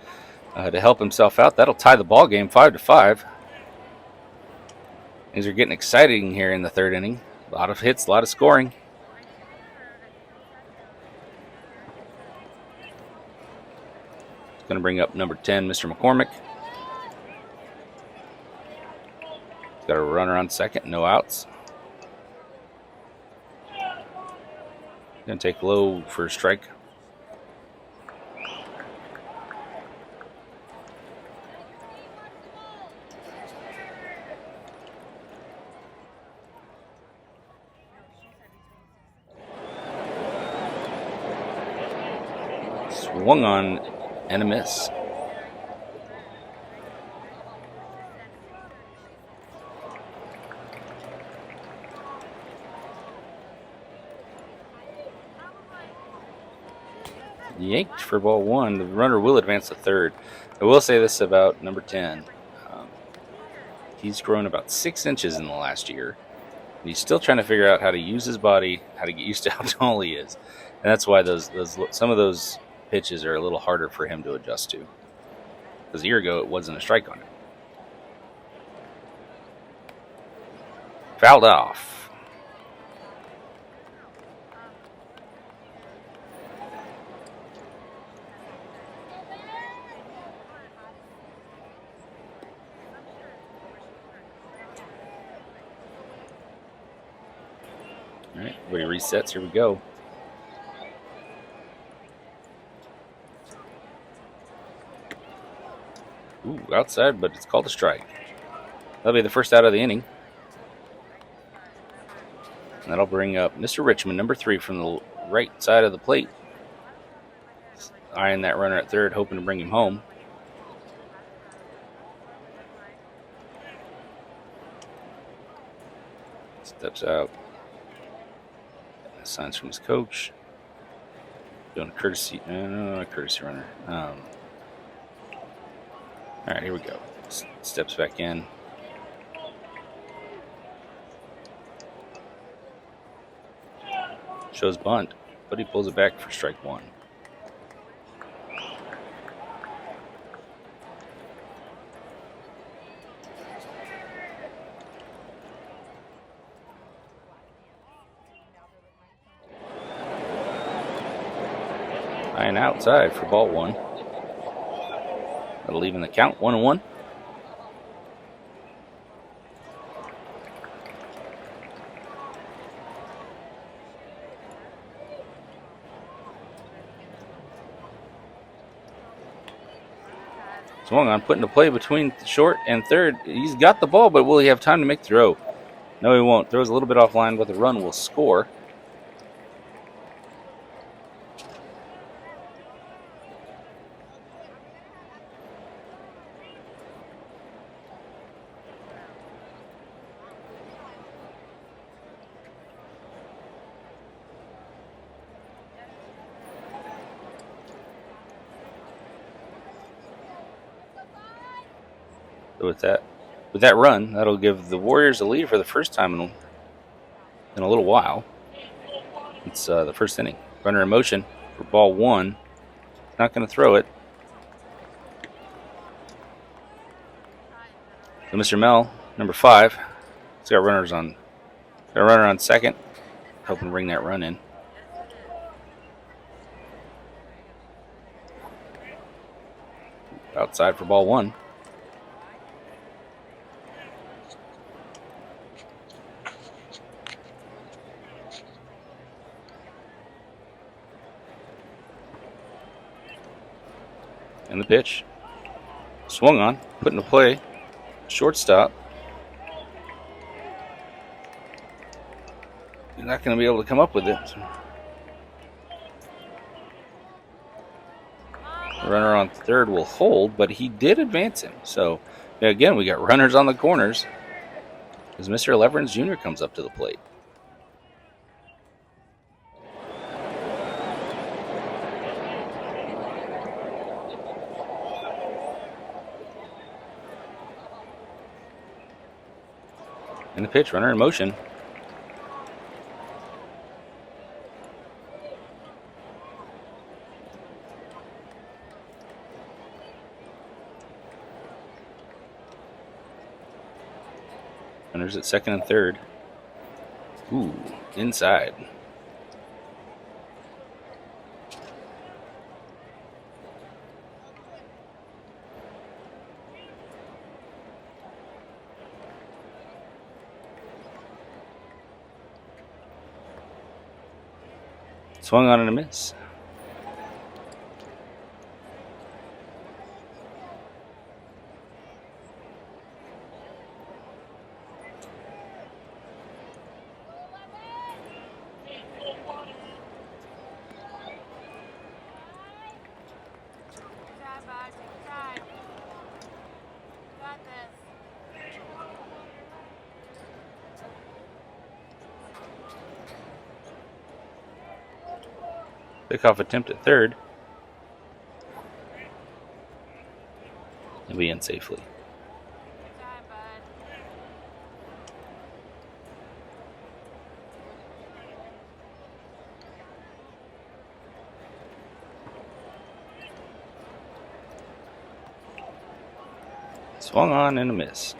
To help himself out. That'll tie the ball game 5-5. Things are getting exciting here in the 3rd inning. A lot of hits, a lot of scoring. It's going to bring up number 10, Mr. McCormick. He's got a runner on second, no outs. Going to take low for a strike. Swung on and a miss. Yanked for ball 1. The runner will advance to third. I will say this about number 10. He's grown about 6 inches in the last year. And he's still trying to figure out how to use his body, how to get used to how tall he is. And that's why some of those pitches are a little harder for him to adjust to. Because a year ago, it wasn't a strike on him. Fouled off. All right, everybody resets. Here we go. Ooh, outside, but it's called a strike. That'll be the first out of the inning. And that'll bring up Mr. Richmond, number 3, from the right side of the plate. Eyeing that runner at third, hoping to bring him home. Steps out. Signs from his coach. Doing a courtesy. No, not a courtesy runner. All right, here we go. Steps back in. Shows bunt, but he pulls it back for strike 1. High and outside for ball 1. That'll even the count 1-1. Swung on, put into play between short and third. He's got the ball, but will he have time to make the throw? No, he won't. Throws a little bit offline, but the run will score. With that run, that'll give the Warriors a lead for the first time in a little while. It's the first inning. Runner in motion for ball 1. Not going to throw it. So Mr. Mel, number 5, he's got a runner on second, helping bring that run in. Outside for ball 1. And the pitch. Swung on, put into play. Shortstop. You're not going to be able to come up with it. The runner on third will hold, but he did advance him. So, again, we got runners on the corners as Mr. Leverins Jr. comes up to the plate. And the pitch, runner in motion. Runners at second and third. Ooh, inside. Swung on and a miss. Pickoff attempt at third. And we in safely. Swung on and a miss.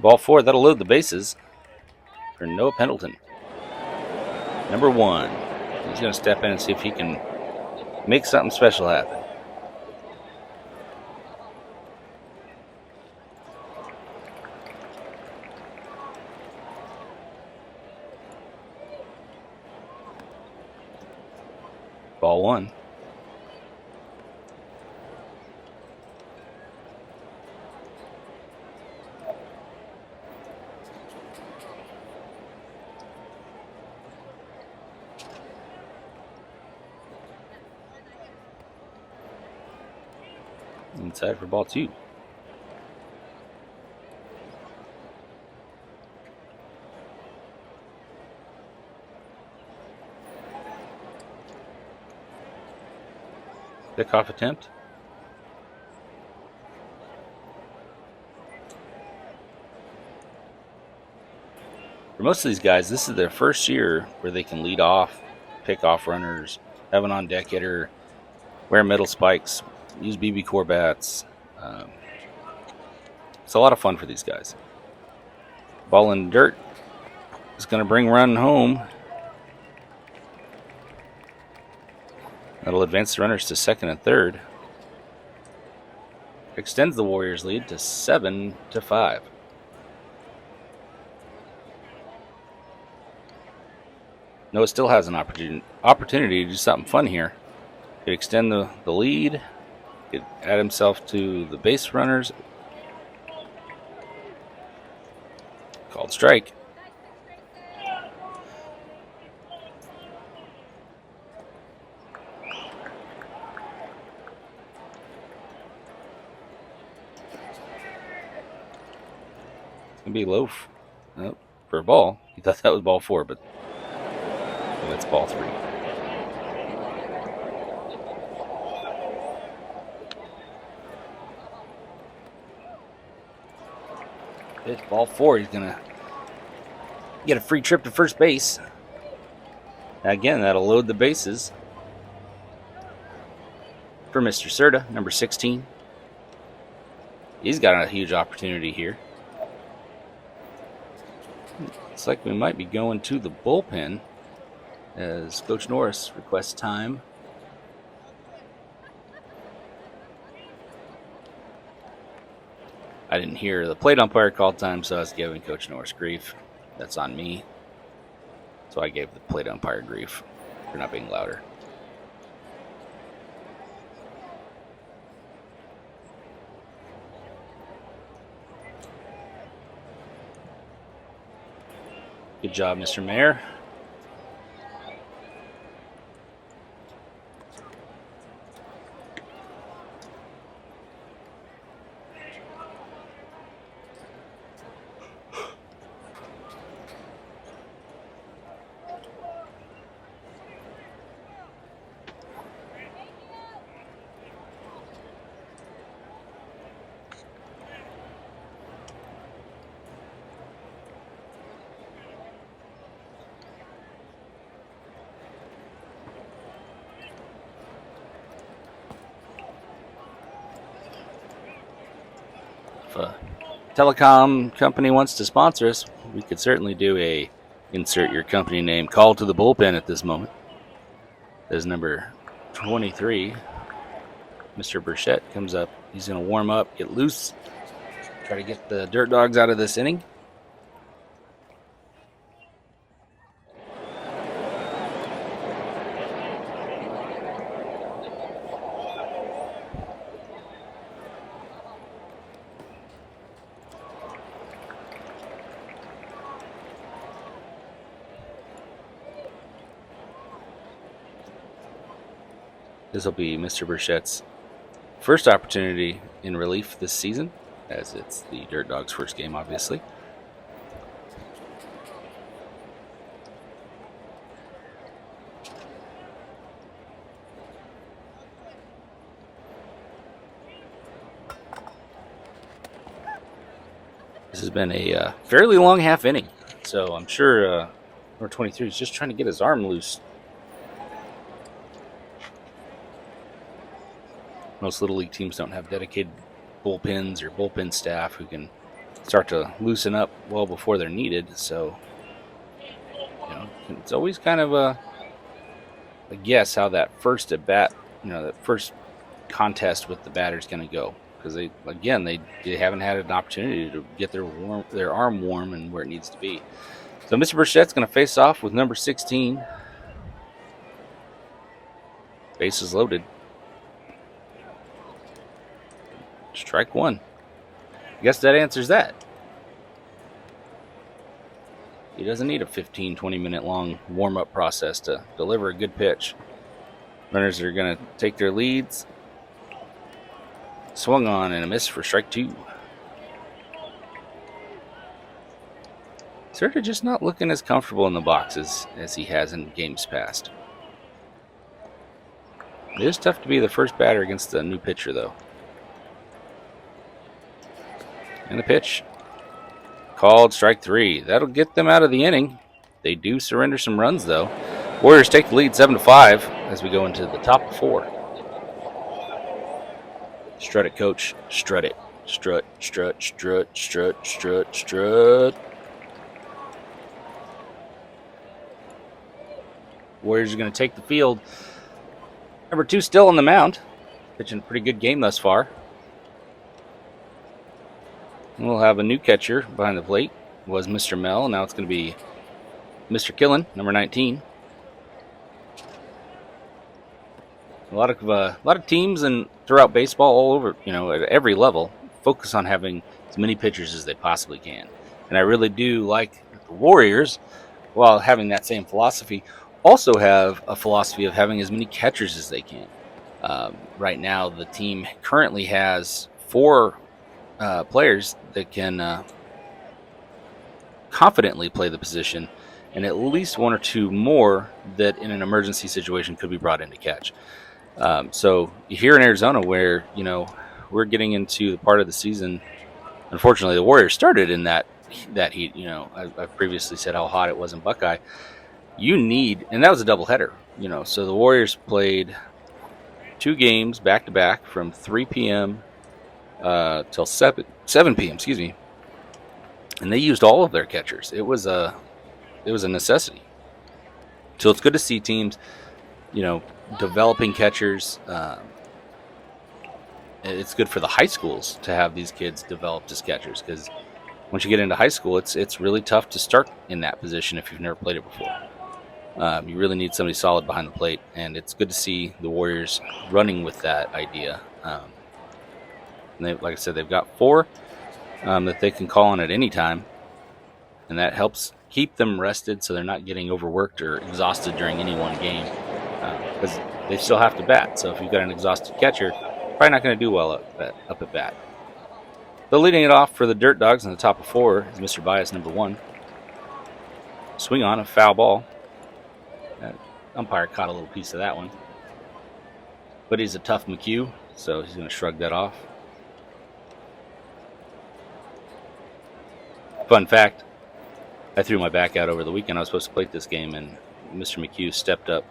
Ball 4, that'll load the bases for Noah Pendleton. Number 1. He's going to step in and see if he can make something special happen. Ball 1. Inside for ball 2. Pickoff attempt. For most of these guys, this is their first year where they can lead off, pick off runners, have an on-deck hitter, wear metal spikes, use BB core bats. It's a lot of fun for these guys. Ball in dirt is going to bring run home. That'll advance the runners to second and third. Extends the Warriors' lead to 7-5. Noah still has an opportunity to do something fun here. Could extend the lead. Could add himself to the base runners. Called strike. It's going to be low for a ball. He thought that was ball 4, but that's ball 3. It's ball 4. He's going to get a free trip to first base. Again, that'll load the bases for Mr. Serta, number 16. He's got a huge opportunity here. Looks like we might be going to the bullpen as Coach Norris requests time. I didn't hear the plate umpire call time, so I was giving Coach Norris grief. That's on me. So I gave the plate umpire grief for not being louder. Good job, Mr. Mayor. If a telecom company wants to sponsor us, we could certainly do a insert your company name call to the bullpen at this moment. As number 23, Mr. Burchett, comes up. He's going to warm up, get loose, try to get the Dirt Dogs out of this inning. This will be Mr. Burchett's first opportunity in relief this season, as it's the Dirt Dogs' first game, obviously. This has been a fairly long half inning, so I'm sure number 23 is just trying to get his arm loose. Most Little League teams don't have dedicated bullpens or bullpen staff who can start to loosen up well before they're needed. So, it's always kind of a guess how that first at bat, that first contest with the batter is going to go, because they haven't had an opportunity to get their arm warm and where it needs to be. So Mr. Burchett's going to face off with number 16. Bases loaded. Strike one. I guess that answers that. He doesn't need a 15, 20-minute long warm-up process to deliver a good pitch. Runners are going to take their leads. Swung on and a miss for strike two. Sort of just not looking as comfortable in the boxes as he has in games past. It is tough to be the first batter against a new pitcher, though. And the pitch called strike three. That'll get them out of the inning. They do surrender some runs, though. Warriors take the lead 7-5 as we go into the top of four. Strut it, coach. Strut it. Strut, strut, strut, strut, strut, strut. Warriors are going to take the field. Number 2 still on the mound. Pitching a pretty good game thus far. We'll have a new catcher behind the plate. It was Mr. Mel. Now it's going to be Mr. Killen, number 19. A lot of teams and throughout baseball, all over, at every level, focus on having as many pitchers as they possibly can. And I really do like the Warriors, while having that same philosophy, also have a philosophy of having as many catchers as they can. Right now, the team currently has 4 players that can confidently play the position, and at least 1 or 2 more that in an emergency situation could be brought in to catch. So here in Arizona, where we're getting into the part of the season, unfortunately the Warriors started in that heat. I've previously said how hot it was in Buckeye. And that was a doubleheader. So the Warriors played 2 games back to back from 3 p.m. Till 7 p.m. Excuse me, and they used all of their catchers. It was a necessity. So it's good to see teams, developing catchers. It's good for the high schools to have these kids developed as catchers, because once you get into high school, it's really tough to start in that position if you've never played it before. You really need somebody solid behind the plate, and it's good to see the Warriors running with that idea. And like I said, they've got 4 that they can call on at any time, and that helps keep them rested so they're not getting overworked or exhausted during any one game, because they still have to bat. So if you've got an exhausted catcher, probably not going to do well up at bat. So leading it off for the Dirt Dogs in the top of 4 is Mr. Bias, number 1. Swing on, a foul ball. Umpire caught a little piece of that one. But he's a tough McHugh, so he's going to shrug that off. Fun fact, I threw my back out over the weekend. I was supposed to plate this game, and Mr. McHugh stepped up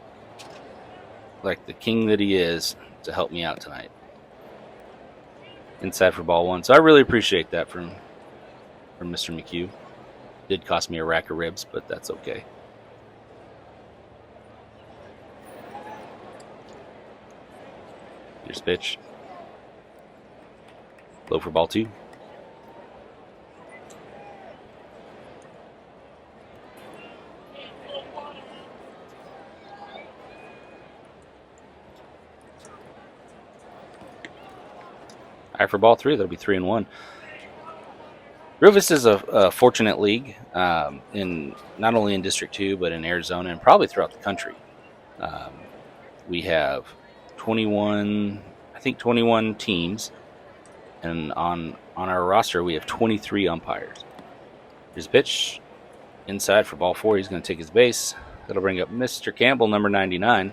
like the king that he is to help me out tonight. Inside for ball 1. So I really appreciate that from Mr. McHugh. Did cost me a rack of ribs, but that's okay. Here's pitch. Low for ball 2. High for ball 3. That'll be 3-1. Rio Vista is a fortunate league, in not only in District 2, but in Arizona and probably throughout the country. We have 21, I think 21 teams, and on our roster we have 23 umpires. Here's a pitch inside for ball 4. He's going to take his base. That'll bring up Mr. Campbell, number 99.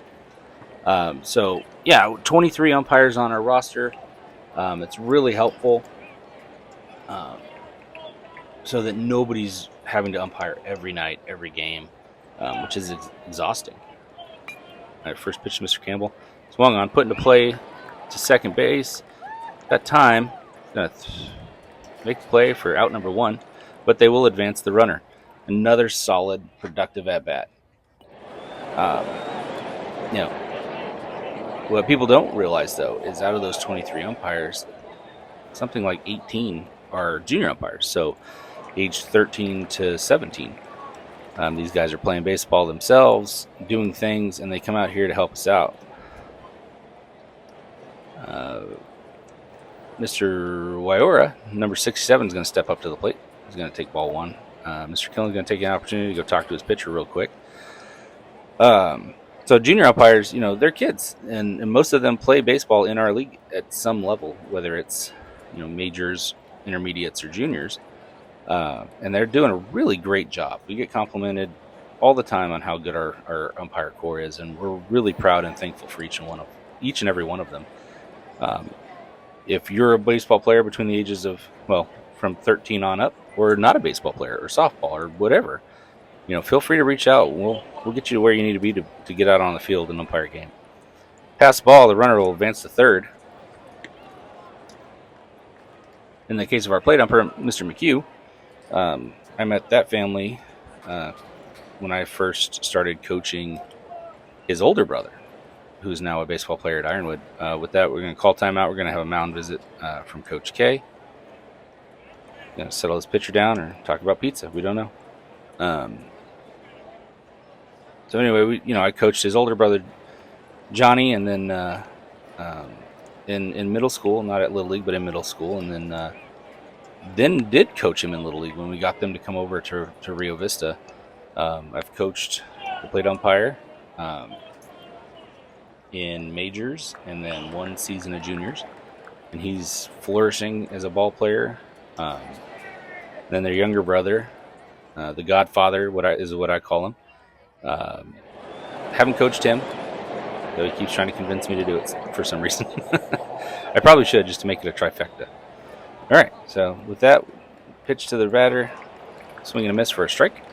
So yeah, 23 umpires on our roster. It's really helpful, so that nobody's having to umpire every night, every game, which is exhausting. All right, first pitch to Mr. Campbell. Swung on, put into play to second base. That time, going to make the play for out number 1, but they will advance the runner. Another solid, productive at bat. You know, what people don't realize though is out of those 23 umpires, something like 18 are junior umpires, so aged 13 to 17. These guys are playing baseball themselves, doing things, and they come out here to help us out. Mr. Waiora, number 67, is going to step up to the plate. He's going to take ball 1. Mr. Killen's going to take an opportunity to go talk to his pitcher real quick. So junior umpires, they're kids, and most of them play baseball in our league at some level, whether it's majors, intermediates, or juniors. And they're doing a really great job. We get complimented all the time on how good our umpire corps is, and we're really proud and thankful for each and every one of them. If you're a baseball player between the ages of, from 13 on up, or not a baseball player or softball or whatever, feel free to reach out. We'll get you to where you need to be to get out on the field and umpire a game. Pass the ball, the runner will advance to third. In the case of our plate umpire, Mr. McHugh, I met that family when I first started coaching his older brother, who's now a baseball player at Ironwood. With that, we're going to call timeout. We're going to have a mound visit from Coach K. Going to settle his pitcher down or talk about pizza. We don't know. So anyway, I coached his older brother, Johnny, and then in middle school, not at Little League, but in middle school, and then did coach him in Little League when we got them to come over to Rio Vista. I've coached the plate umpire in majors and then 1 season of juniors, and he's flourishing as a ball player. Then their younger brother, the Godfather, is what I call him. Haven't coached him, though he keeps trying to convince me to do it for some reason. I probably should, just to make it a trifecta. All right, so with that, pitch to the batter, swing and a miss for a strike.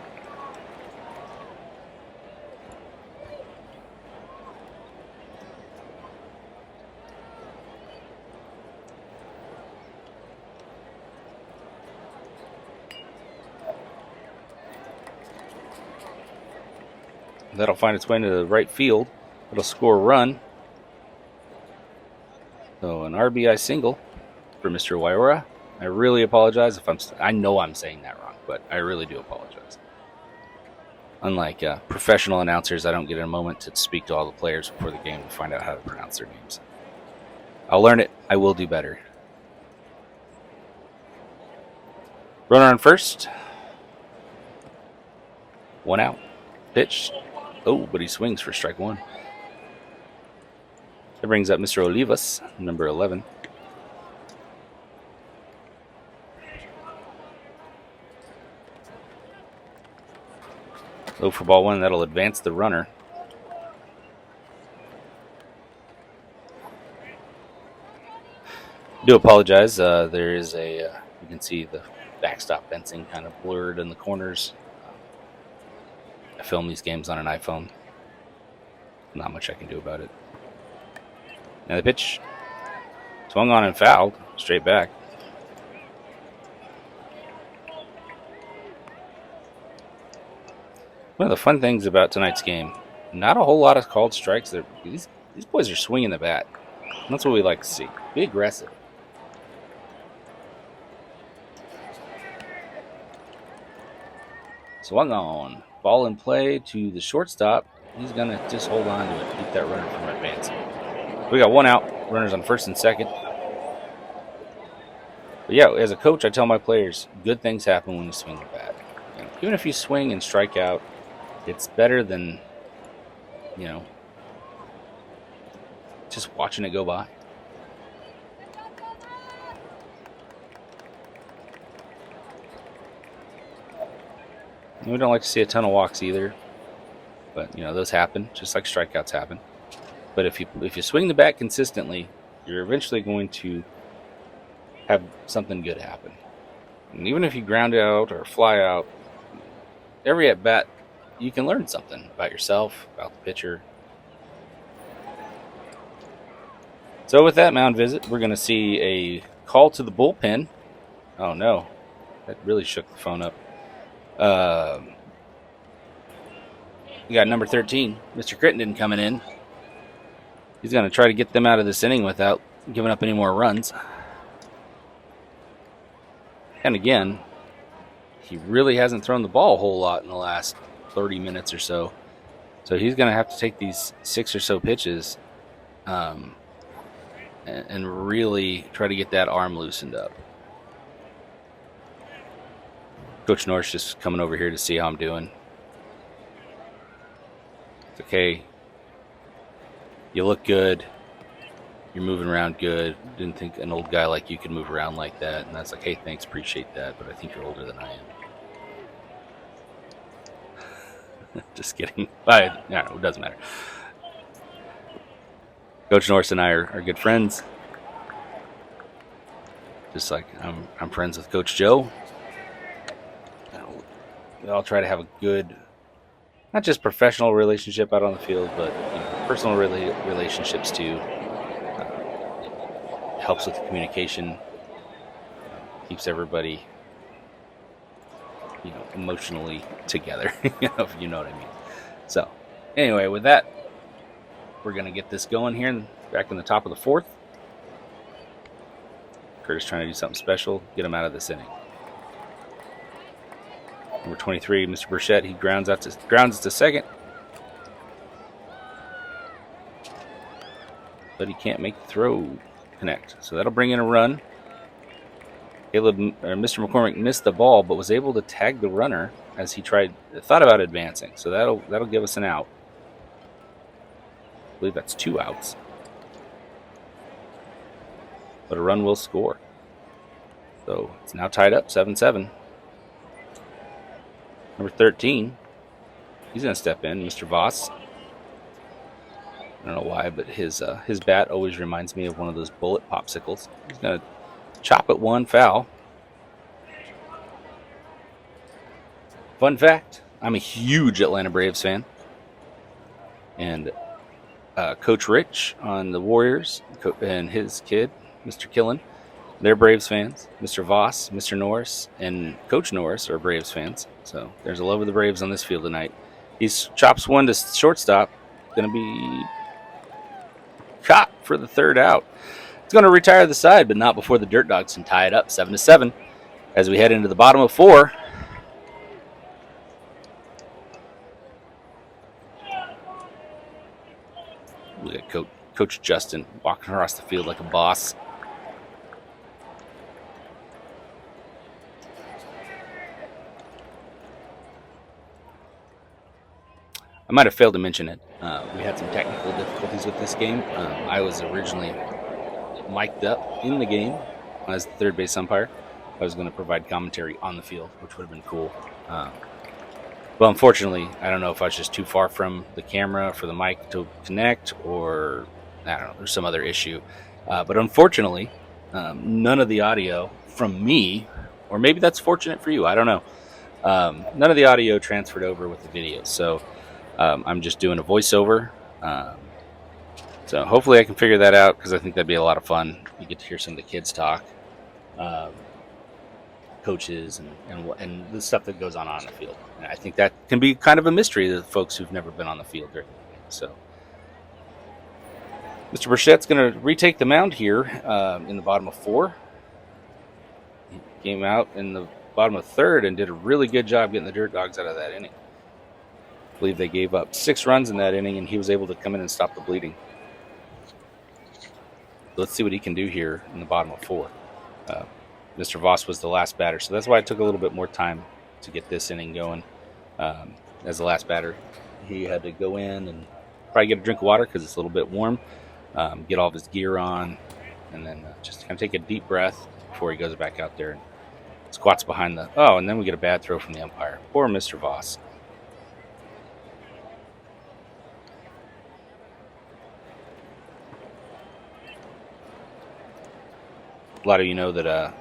That'll find its way into the right field. It'll score a run. So an RBI single for Mr. Waiora. I really apologize if I know I'm saying that wrong, but I really do apologize. Unlike professional announcers, I don't get a moment to speak to all the players before the game to find out how to pronounce their names. I'll learn it. I will do better. Runner on first. 1 out. Pitch. Oh, but he swings for strike 1. That brings up Mr. Olivas, number 11. Low for ball 1. That'll advance the runner. Do apologize. There is you can see the backstop fencing kind of blurred in the corners. I film these games on an iPhone. Not much I can do about it. Now the pitch. Swung on and fouled. Straight back. One of the fun things about tonight's game, not a whole lot of called strikes. These boys are swinging the bat. That's what we like to see. Be aggressive. Swung on. Ball in play to the shortstop. He's going to just hold on to it, keep that runner from advancing. We got 1 out. Runners on first and second. But yeah, as a coach, I tell my players, good things happen when you swing the bat. Even if you swing and strike out, it's better than, just watching it go by. We don't like to see a ton of walks either, but those happen, just like strikeouts happen. But if you swing the bat consistently, you're eventually going to have something good happen. And even if you ground out or fly out, every at bat you can learn something about yourself, about the pitcher. So with that mound visit, we're going to see a call to the bullpen. Oh no, that really shook the phone up. We got number 13, Mr. Crittenden, coming in. He's going to try to get them out of this inning without giving up any more runs. And again, he really hasn't thrown the ball a whole lot in the last 30 minutes or so. So he's going to have to take these 6 or so pitches and really try to get that arm loosened up. Coach Norris just coming over here to see how I'm doing. It's okay. You look good. You're moving around good. Didn't think an old guy like you could move around like that. And that's like, hey, thanks, appreciate that, but I think you're older than I am. Just kidding. It doesn't matter. Coach Norris and I are good friends. Just like I'm friends with Coach Joe. We all try to have a good, not just professional relationship out on the field, but personal relationships too. Helps with the communication, keeps everybody, emotionally together, if you know what I mean. So, anyway, with that, we're going to get this going here back in the top of the 4th. Curtis trying to do something special, get him out of this inning. Number 23, Mr. Burchett, he grounds it to second. But he can't make the throw connect. So that'll bring in a run. Mr. McCormick missed the ball, but was able to tag the runner as he thought about advancing. So that'll give us an out. I believe that's 2 outs. But a run will score. So it's now tied up 7-7. Number 13, he's going to step in, Mr. Voss. I don't know why, but his bat always reminds me of one of those bullet popsicles. He's going to chop it one foul. Fun fact, I'm a huge Atlanta Braves fan. And Coach Rich on the Warriors and his kid, Mr. Killen, they're Braves fans. Mr. Voss, Mr. Norris, and Coach Norris are Braves fans. So there's a love of the Braves on this field tonight. He chops one to shortstop. Going to be caught for the 3rd out. It's going to retire the side, but not before the DirtDogs can tie it up 7-7 as we head into the bottom of 4. Look at Coach Justin walking across the field like a boss. I might have failed to mention it. We had some technical difficulties with this game. I was originally mic'd up in the game as the third base umpire. I was going to provide commentary on the field, which would have been cool. But unfortunately, I don't know if I was just too far from the camera for the mic to connect, or I don't know, there's some other issue. But unfortunately, none of the audio from me, or maybe that's fortunate for you, I don't know. None of the audio transferred over with the video. So I'm just doing a voiceover. So hopefully I can figure that out, because I think that'd be a lot of fun. You get to hear some of the kids talk, coaches, and the stuff that goes on the field. And I think that can be kind of a mystery to the folks who've never been on the field during the game. So Mr. Burchett's going to retake the mound here in the bottom of 4. He came out in the bottom of 3rd and did a really good job getting the DirtDogs out of that inning. I believe they gave up 6 runs in that inning, and he was able to come in and stop the bleeding. Let's see what he can do here in the bottom of 4. Mr. Voss was the last batter, so that's why it took a little bit more time to get this inning going. As the last batter, he had to go in and probably get a drink of water because it's a little bit warm. get all of his gear on, and then just kind of take a deep breath before he goes back out there and squats behind the. Oh, and then we get a bad throw from the umpire. Poor Mr. Voss. A lot of you know that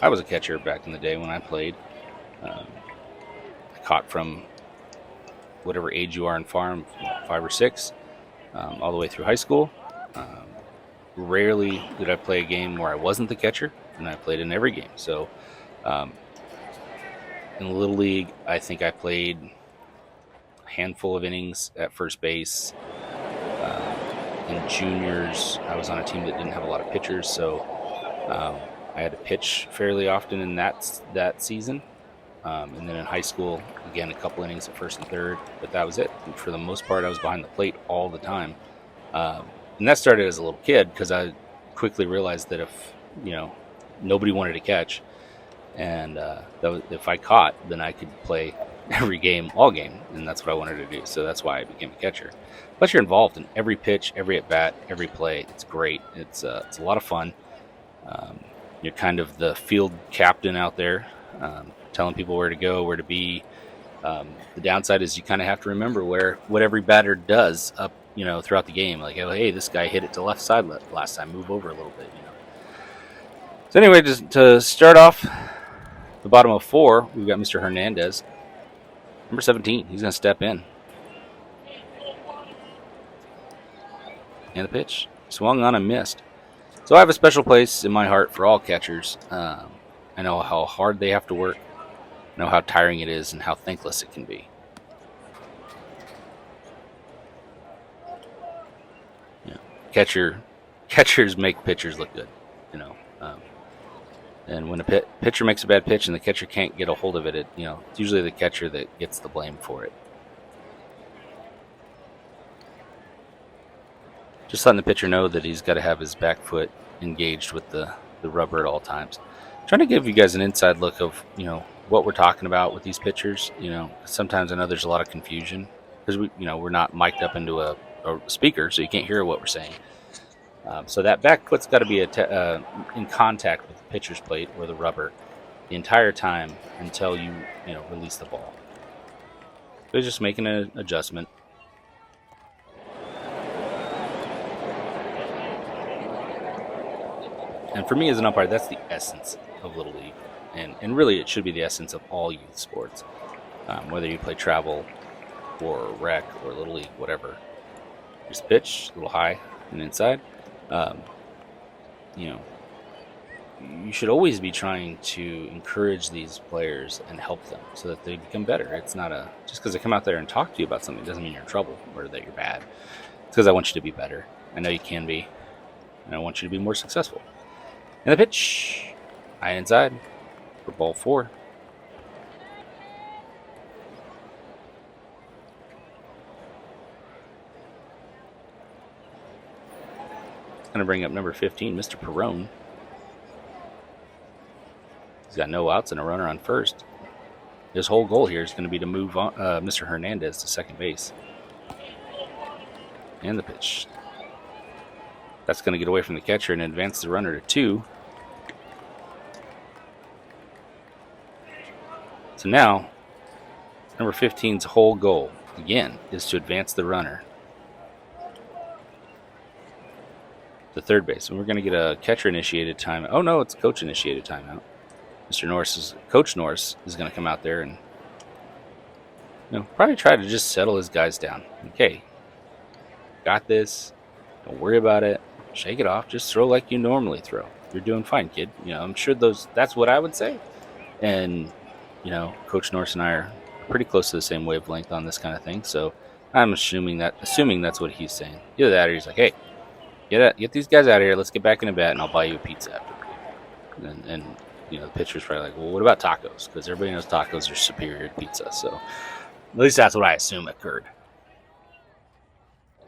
I was a catcher back in the day when I played. I caught from whatever age you are in farm, 5 or 6, all the way through high school. Rarely did I play a game where I wasn't the catcher, and I played in every game. So in the Little League, I think I played a handful of innings at first base. In juniors, I was on a team that didn't have a lot of pitchers, so I had to pitch fairly often in that season. And then in high school, again, a couple innings at first and third, but that was it. And for the most part, I was behind the plate all the time. And that started as a little kid because I quickly realized that if, nobody wanted to catch, and if I caught, then I could play every game, all game, and that's what I wanted to do. So that's why I became a catcher. Plus, you're involved in every pitch, every at bat, every play. It's great. It's a lot of fun. You're kind of the field captain out there, telling people where to go, where to be. The downside is you kind of have to remember what every batter does up, throughout the game. Like, oh, hey, this guy hit it to left side last time. Move over a little bit, So anyway, just to start off the bottom of 4, we've got Mr. Hernandez, number 17. He's going to step in. And the pitch swung on and missed. So I have a special place in my heart for all catchers. I know how hard they have to work. I know how tiring it is and how thankless it can be. Catchers make pitchers look good, and when a pitcher makes a bad pitch and the catcher can't get a hold of it, it's usually the catcher that gets the blame for it. Just letting the pitcher know that he's got to have his back foot engaged with the rubber at all times. Trying to give you guys an inside look of, what we're talking about with these pitchers. Sometimes I know there's a lot of confusion because we're not mic'd up into a speaker, so you can't hear what we're saying. So that back foot's got to be in contact with the pitcher's plate or the rubber the entire time until you release the ball. So just making an adjustment. And for me as an umpire, that's the essence of Little League. And really it should be the essence of all youth sports. Whether you play travel or rec or Little League, whatever. Just pitch, a little high and inside. You should always be trying to encourage these players and help them so that they become better. It's not just because I come out there and talk to you about something doesn't mean you're in trouble or that you're bad. It's because I want you to be better. I know you can be, and I want you to be more successful. And the pitch, high inside for ball 4. Going to bring up number 15, Mr. Perrone. He's got no outs and a runner on first. His whole goal here is going to be to move on, Mr. Hernandez to second base. And the pitch. That's going to get away from the catcher and advance the runner to 2. So now, number 15's whole goal, again, is to advance the runner to third base. And we're going to get a catcher-initiated timeout. Oh, no, it's coach-initiated timeout. Coach Norris is going to come out there and probably try to just settle his guys down. Okay, got this. Don't worry about it. Shake it off. Just throw like you normally throw. You're doing fine, kid. I'm sure that's what I would say. And, Coach Norris and I are pretty close to the same wavelength on this kind of thing. So I'm assuming that's what he's saying. Either that or he's like, hey, get these guys out of here. Let's get back in the bat and I'll buy you a pizza after. And the pitcher's probably like, well, what about tacos? Because everybody knows tacos are superior to pizza. So at least that's what I assume occurred.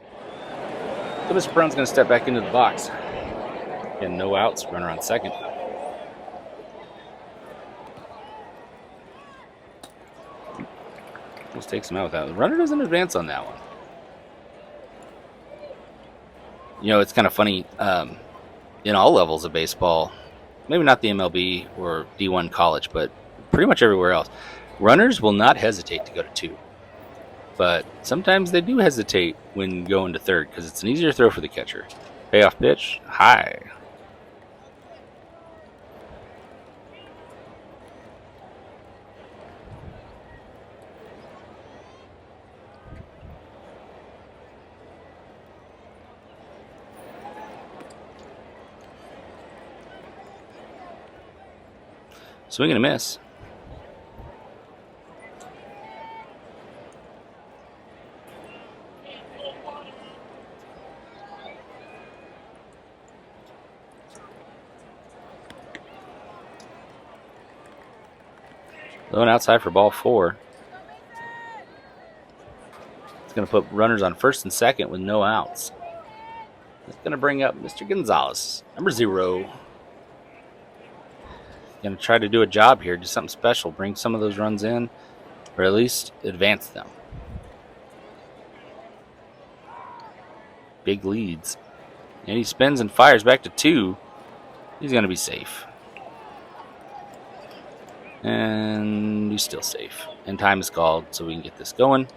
So Mr. Brown's going to step back into the box. Again, no outs, runner on second. Just takes him out with that. The runner doesn't advance on that one. It's kind of funny. In all levels of baseball, maybe not the MLB or D1 college, but pretty much everywhere else, runners will not hesitate to go to two. But sometimes they do hesitate when going to third because it's an easier throw for the catcher. Payoff pitch, high. Swing and a miss. Going outside for ball 4. It's going to put runners on first and second with no outs. It's going to bring up Mr. Gonzalez, number 0. Going to try to do a job here, do something special, bring some of those runs in, or at least advance them. Big leads. And he spins and fires back to 2. He's going to be safe. And he's still safe. And time is called, so we can get this going.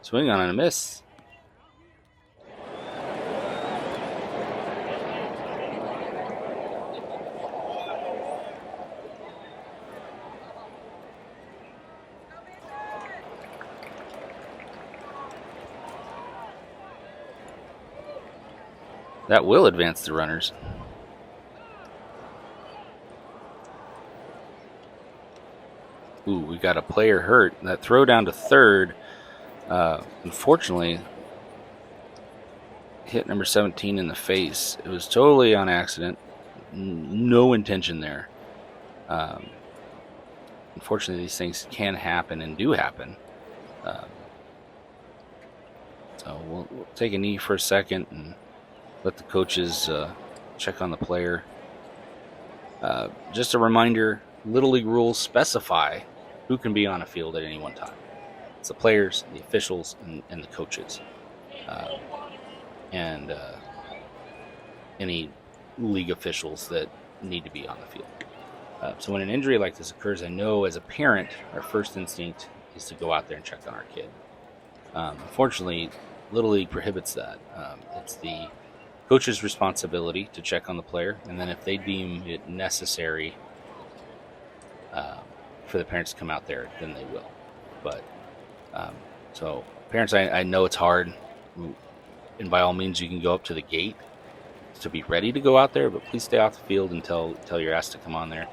Swing on and a miss. That will advance the runners. Ooh, we got a player hurt. That throw down to third, unfortunately, hit number 17 in the face. It was totally on accident. No intention there. Unfortunately, these things can happen and do happen. So we'll take a knee for a second and let the coaches check on the player. Just a reminder, Little League rules specify who can be on a field at any one time. It's the players, the officials, and the coaches. And any league officials that need to be on the field. So when an injury like this occurs, I know as a parent, our first instinct is to go out there and check on our kid. Unfortunately, Little League prohibits that. It's the coach's responsibility to check on the player, and then if they deem it necessary for the parents to come out there, then they will. But so parents, I know it's hard, and by all means, you can go up to the gate to be ready to go out there, but please stay off the field until you're asked to come on there.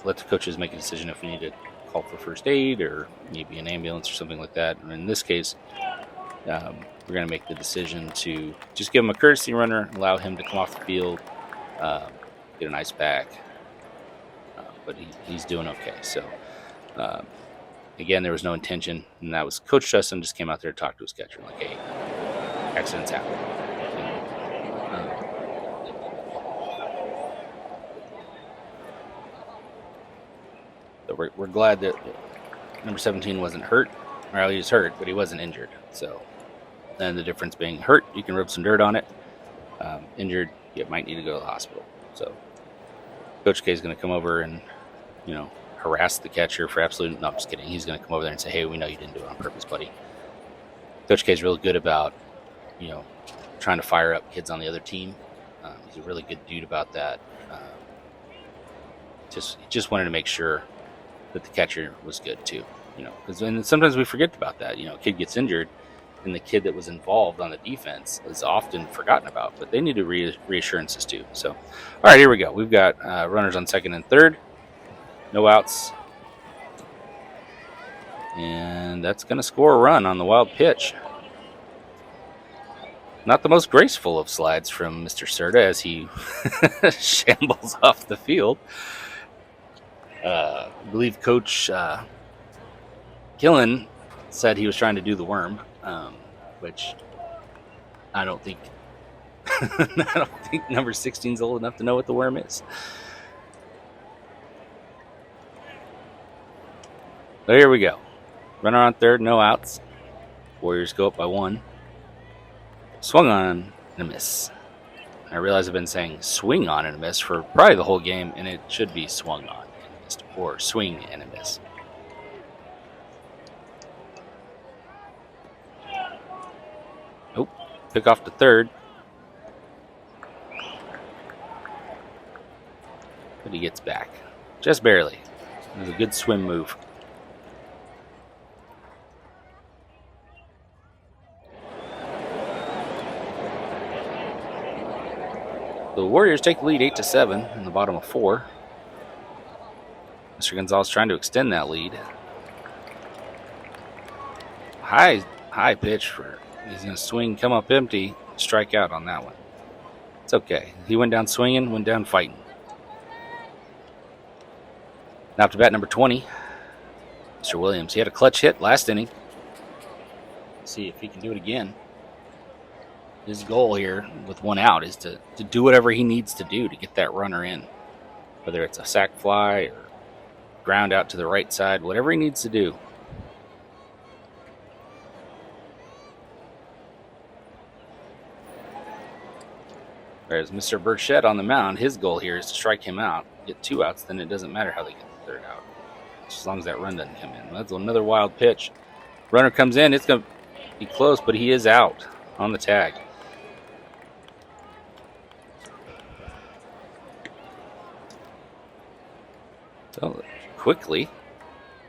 Let the coaches make a decision if we need to call for first aid or maybe an ambulance or something like that. And in this case, we're going to make the decision to just give him a courtesy runner, allow him to come off the field, get an ice pack. But he's doing okay. So, again, there was no intention, and that was Coach Justin just came out there to talk to his catcher, like, hey, accidents happen. But we're glad that number 17 wasn't hurt. Well, he was hurt, but he wasn't injured. So, and the difference being hurt, you can rub some dirt on it. Injured, you might need to go to the hospital. So, Coach K is going to come over and, harass the catcher for absolute. No, I'm just kidding. He's going to come over there and say, hey, we know you didn't do it on purpose, buddy. Coach K is really good about, trying to fire up kids on the other team. He's a really good dude about that. Just wanted to make sure that the catcher was good too, because sometimes we forget about that. A kid gets injured, and the kid that was involved on the defense is often forgotten about, but they need reassurances too. So, all right, here we go. We've got runners on second and third, no outs, and that's going to score a run on the wild pitch. Not the most graceful of slides from Mr. Serta as he shambles off the field. I believe Coach Killen said he was trying to do the worm, which I don't think I don't think number 16 is old enough to know what the worm is. So here we go. Runner on third, no outs. Warriors go up by 1. Swung on and a miss. I realize I've been saying swing on and a miss for probably the whole game, and it should be swung on and a miss, or swing and a miss. Oh, pick off to third. But he gets back. Just barely. It was a good swim move. The Warriors take the lead 8-7 in the bottom of 4. Mr. Gonzalez trying to extend that lead. High pitch for he's going to swing, come up empty, strike out on that one. It's okay. He went down swinging, went down fighting. Now up to bat number 20, Mr. Williams. He had a clutch hit last inning. Let's see if he can do it again. His goal here with 1 out is to do whatever he needs to do to get that runner in. Whether it's a sac fly or ground out to the right side, whatever he needs to do. Whereas Mr. Burchett on the mound, his goal here is to strike him out, get 2 outs, then it doesn't matter how they get the 3rd out. As long as that run doesn't come in. That's another wild pitch. Runner comes in, it's going to be close, but he is out on the tag. So quickly,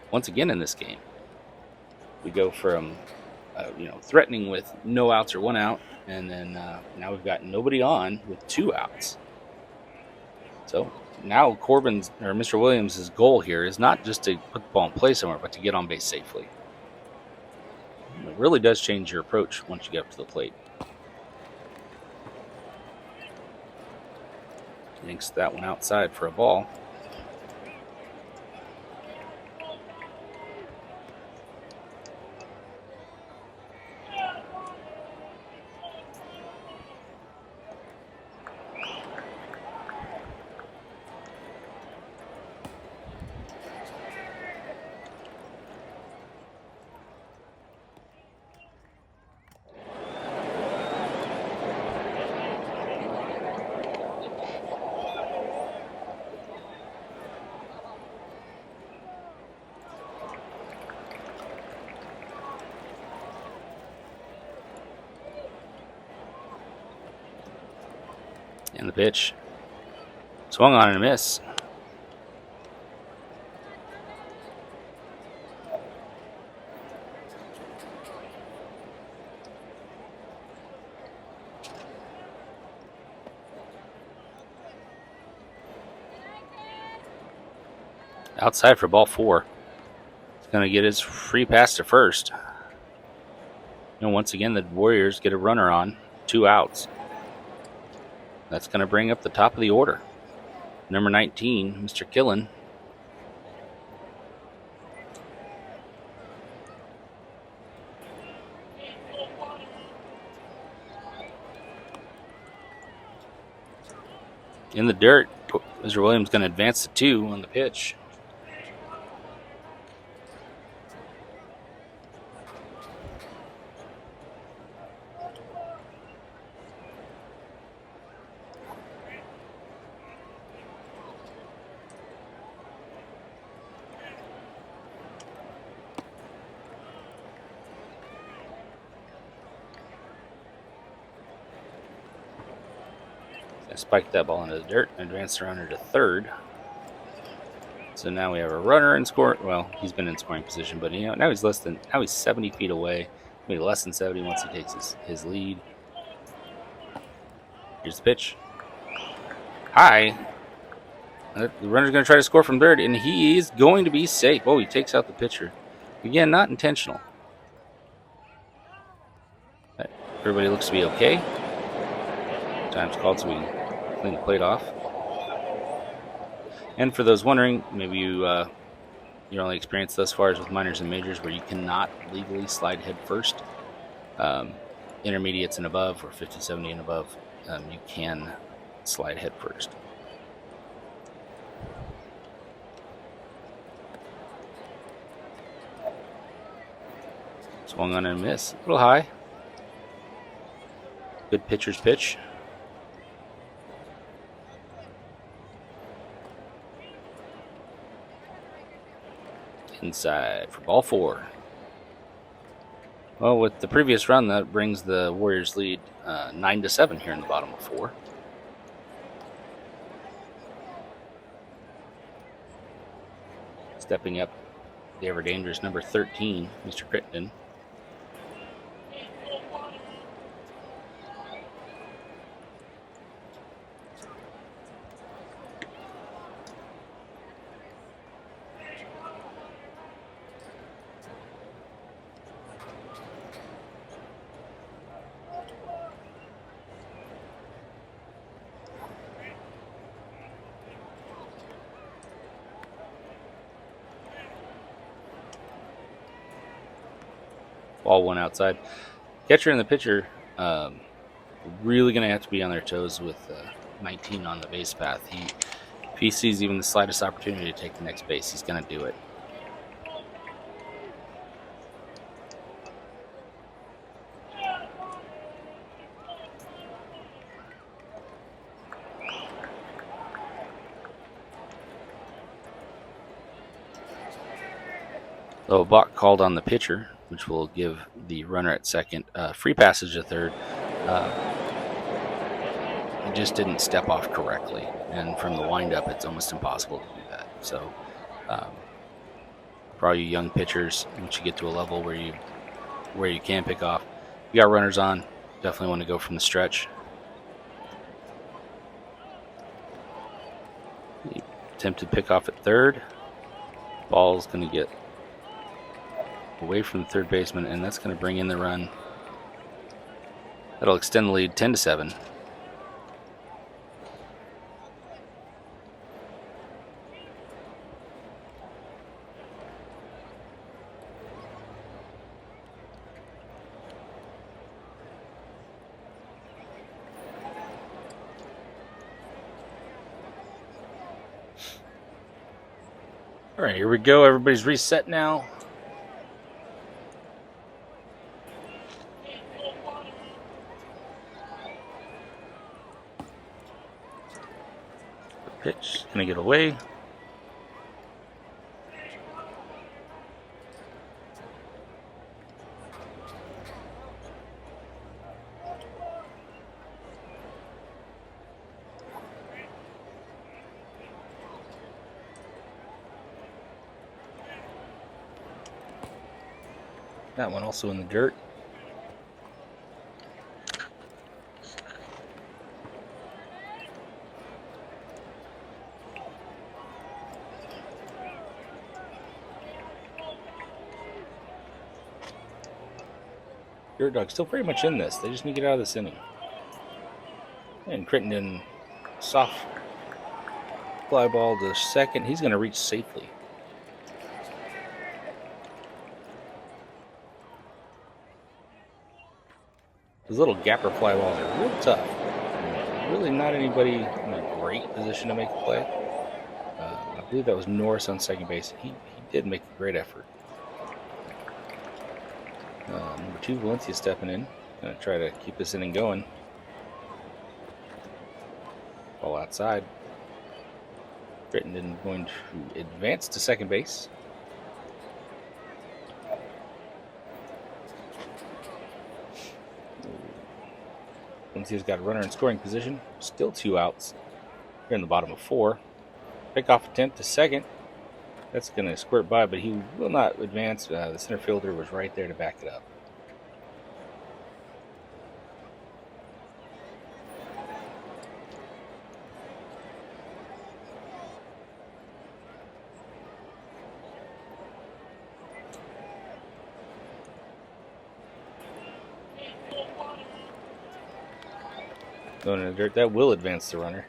once again in this game, we go from threatening with no outs or 1 out, and then now we've got nobody on with 2 outs. So now Mr. Williams' goal here is not just to put the ball in play somewhere, but to get on base safely. It really does change your approach once you get up to the plate. Yanks that one outside for a ball. And the pitch. Swung on and a miss. Outside for ball 4. He's going to get his free pass to first. Once again, the Warriors get a runner on, 2 outs. That's going to bring up the top of the order. Number 19, Mr. Killen. In the dirt, Mr. Williams going to advance to 2 on the pitch. Spiked that ball into the dirt and advanced the runner to 3rd. So now we have a runner in score. Well, he's been in scoring position, but now he's 70 feet away. Maybe less than 70 once he takes his lead. Here's the pitch. High. The runner's going to try to score from 3rd, and he is going to be safe. Oh, he takes out the pitcher. Again, not intentional. Everybody looks to be okay. Time's called, so we can clean the plate off. And for those wondering, maybe your only experience thus far is with minors and majors where you cannot legally slide head first. intermediates and above, or 50, 70 and above, you can slide head first. Swung on and miss. A little high. Good pitcher's pitch. Inside for ball 4. Well, with the previous run, that brings the Warriors lead 9-7 here in the bottom of 4. Stepping up, the ever dangerous number 13, Mr. Crittenden. Ball 1 outside. Catcher and the pitcher really going to have to be on their toes with 19 on the base path. If he sees even the slightest opportunity to take the next base, he's going to do it. So a balk called on the pitcher, which will give the runner at second free passage to third. He just didn't step off correctly, and from the windup, it's almost impossible to do that. So, for all you young pitchers, once you get to a level where you can pick off, you got runners on. Definitely want to go from the stretch. He attempted pick off at third. Ball's going to get away from the third baseman, and that's going to bring in the run. That'll extend the lead 10-7. All right, here we go. Everybody's reset now. Pitch gonna get away. That one also in the dirt. DirtDogs still pretty much in this. They just need to get out of this inning. And Crittenden, soft fly ball to second. He's going to reach safely. Those little gapper fly balls are real tough. Really not anybody in a great position to make a play. I believe that was Norris on second base. He did make a great effort. Number 2, Valencia stepping in. Going to try to keep this inning going. Ball outside. Crittenden going to advance to second base. Valencia's got a runner in scoring position. Still 2 outs. Here in the bottom of 4. Pickoff attempt to second. That's going to squirt by, but he will not advance. The center fielder was right there to back it up. Going in the dirt, that will advance the runner.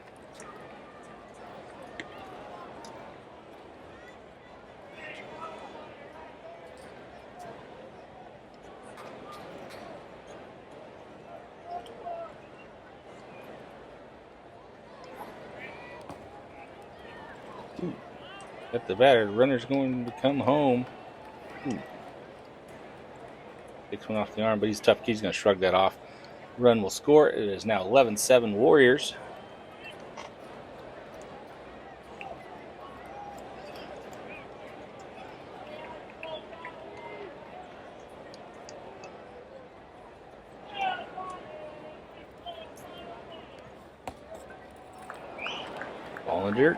Ooh, at the batter, the runner's going to come home. Ooh. Takes one off the arm, but he's tough. He's going to shrug that off. Run will score. It is now 11-7 Warriors. Ball in dirt.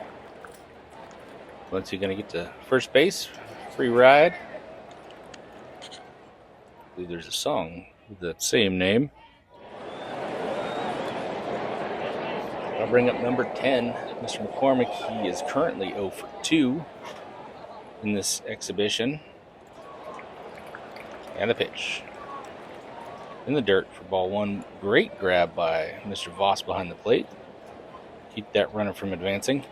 Once you're going to get to first base, free ride. I believe there's a song with that same name. I'll bring up number 10, Mr. McCormick. He is currently 0 for 2 in this exhibition. And the pitch. In the dirt for ball one. Great grab by Mr. Voss behind the plate. Keep that runner from advancing.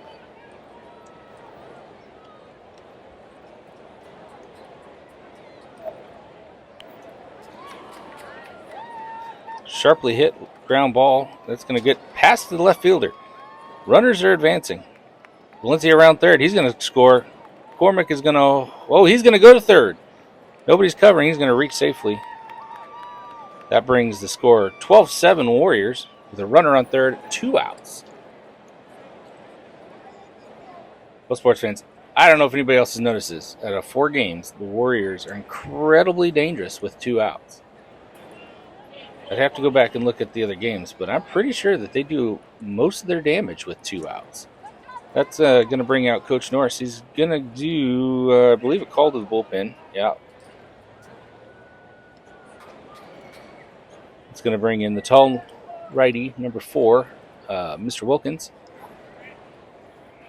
Sharply hit ground ball. That's going to get past the left fielder. Runners are advancing. Valencia around third. He's going to score. McCormick is going to... Oh, he's going to go to third. Nobody's covering. He's going to reach safely. That brings the score 12-7 Warriors with a runner on third, 2 outs. Well, sports fans, I don't know if anybody else has noticed this. Out of 4 games, the Warriors are incredibly dangerous with 2 outs. I'd have to go back and look at the other games, but I'm pretty sure that they do most of their damage with 2 outs. That's going to bring out Coach Norris. He's going to do, I believe, a call to the bullpen. Yeah. It's going to bring in the tall righty, number 4, Mr. Wilkins.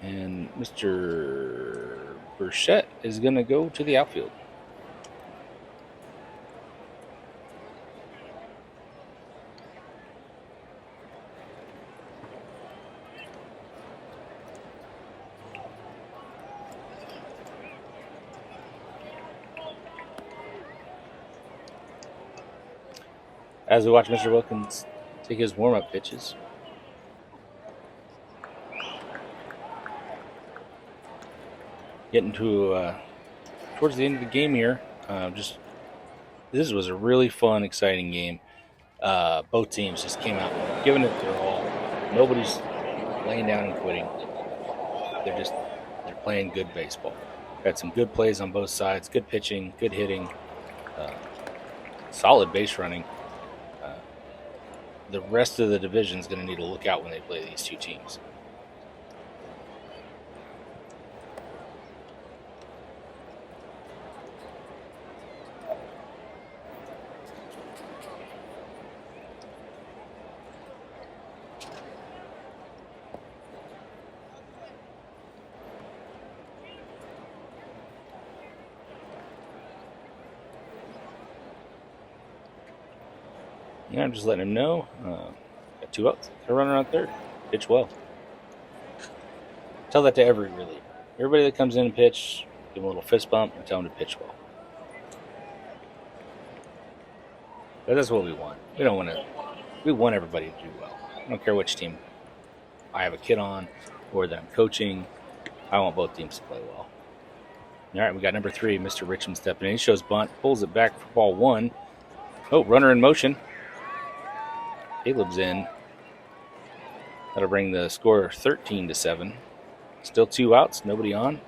And Mr. Burchett is going to go to the outfield. As we watch Mr. Wilkins take his warm-up pitches. Getting to towards the end of the game here. This was a really fun, exciting game. Both teams just came out giving it their all. Nobody's laying down and quitting. They're playing good baseball. Had some good plays on both sides. Good pitching, good hitting, solid base running. The rest of the division is going to need to look out when they play these 2 teams. Yeah, I'm just letting him know. Got 2 outs. Got a runner on third. Pitch well. Tell that to every reliever. Everybody that comes in and pitch, give them a little fist bump and tell them to pitch well. But that's what we want. We don't want to. We want everybody to do well. I don't care which team I have a kid on or that I'm coaching. I want both teams to play well. All right, we got number 3, Mr. Richmond stepping in. He shows bunt, pulls it back for ball 1. Oh, runner in motion. Caleb's in. That'll bring the score 13-7. Still 2 outs, nobody on.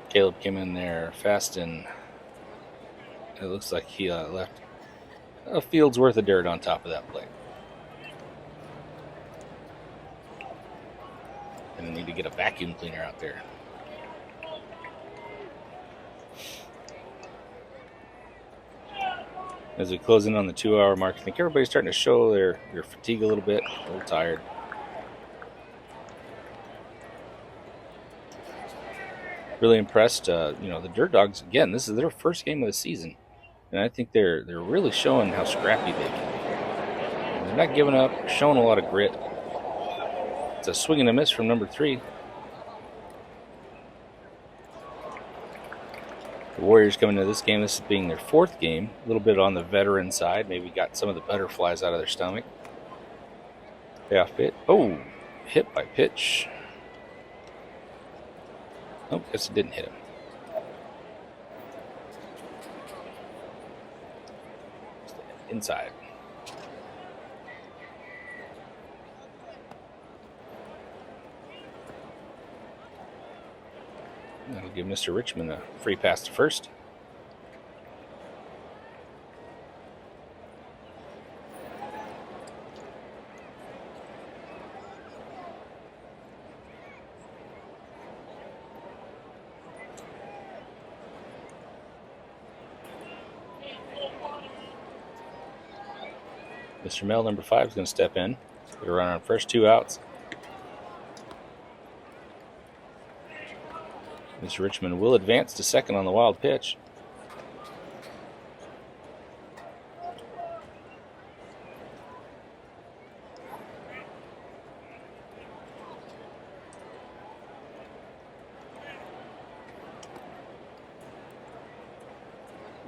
Caleb came in there fast, and it looks like he left a field's worth of dirt on top of that plate. Gonna need to get a vacuum cleaner out there. As we close in on the 2-hour mark, I think everybody's starting to show their fatigue a little bit, a little tired. Really impressed. The DirtDogs, again, this is their first game of the season. And I think they're really showing how scrappy they can be. And they're not giving up, showing a lot of grit. It's a swing and a miss from number 3. The Warriors coming into this game, this being their 4th game, a little bit on the veteran side, maybe got some of the butterflies out of their stomach. Payoff pitch. Oh, hit by pitch. Oh, guess it didn't hit him. Inside. That'll give Mr. Richmond a free pass to first. Mr. Mel, number 5, is going to step in. Going to run on first 2 outs. Mr. Richmond will advance to second on the wild pitch.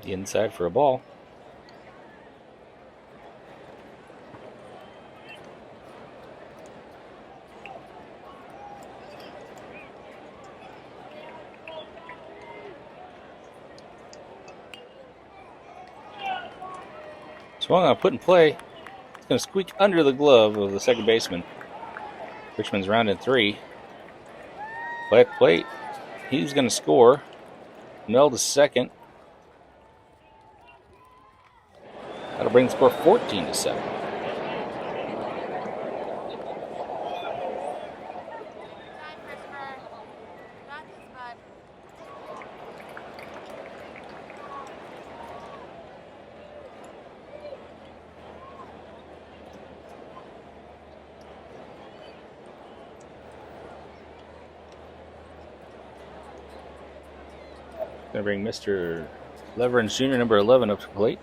The inside for a ball. Swung on, put in play. It's going to squeak under the glove of the second baseman. Richmond's rounded 3. Play at the plate. He's going to score. Mel to second. That'll bring the score 14-7. Going to bring Mr. Leverage Jr., number 11, up to the plate.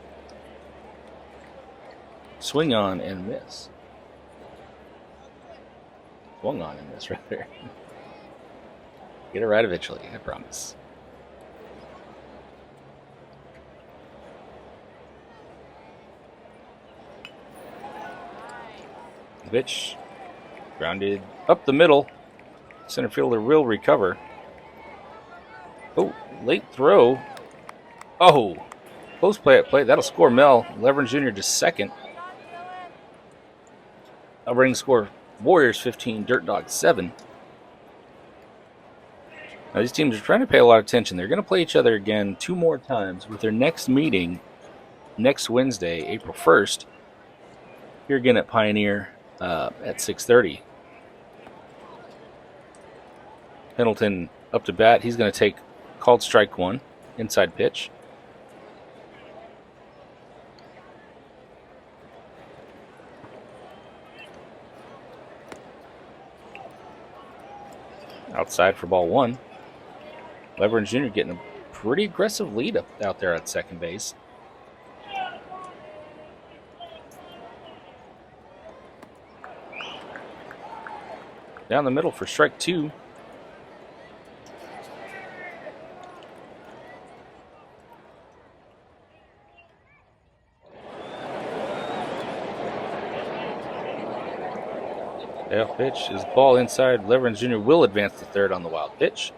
Swing on and miss. Swung on and miss, rather. Get it right eventually, I promise. The pitch grounded up the middle. Center fielder will recover. Oh, late throw. Oh, close play at plate. That'll score Mel. Leverage Jr. to second. That'll bring the score Warriors 15, DirtDogs 7. Now, these teams are trying to pay a lot of attention. They're going to play each other again 2 more times with their next meeting next Wednesday, April 1st. Here again at Pioneer at 6:30. Pendleton up to bat. He's going to take called strike 1, inside pitch. Outside for ball 1. Leverage Jr. getting a pretty aggressive lead out there at second base. Down the middle for strike 2. Payoff pitch is ball inside. Leverage Jr. will advance to third on the wild pitch.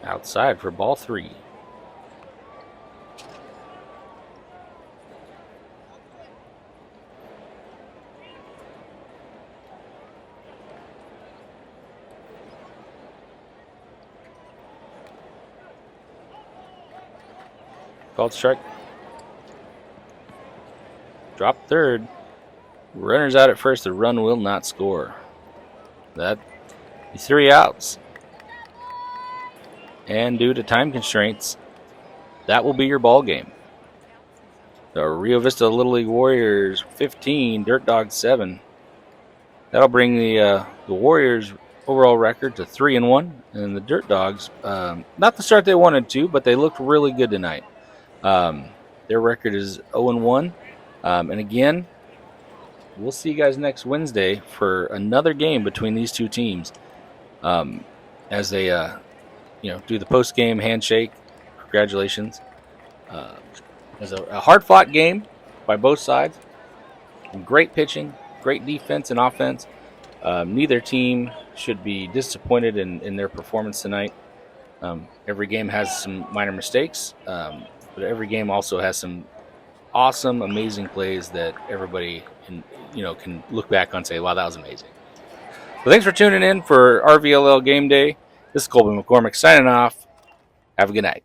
Outside for ball 3. Called strike. Drop third. Runners out at first. The run will not score. That be 3 outs. And due to time constraints, that will be your ball game. The Rio Vista Little League Warriors 15, DirtDogs 7. That'll bring the Warriors' overall record to 3-1, and the DirtDogs, not the start they wanted to, but they looked really good tonight. Their record is 0-1, And again, we'll see you guys next Wednesday for another game between these two teams. As they do the post game handshake. Congratulations. Uh, as a hard fought game by both sides. Great pitching, great defense and offense. Neither team should be disappointed in their performance tonight. Every game has some minor mistakes, but every game also has some awesome, amazing plays that everybody can look back on and say, "Wow, that was amazing." So thanks for tuning in for RVLL Game Day. This is Colby McCormick signing off. Have a good night.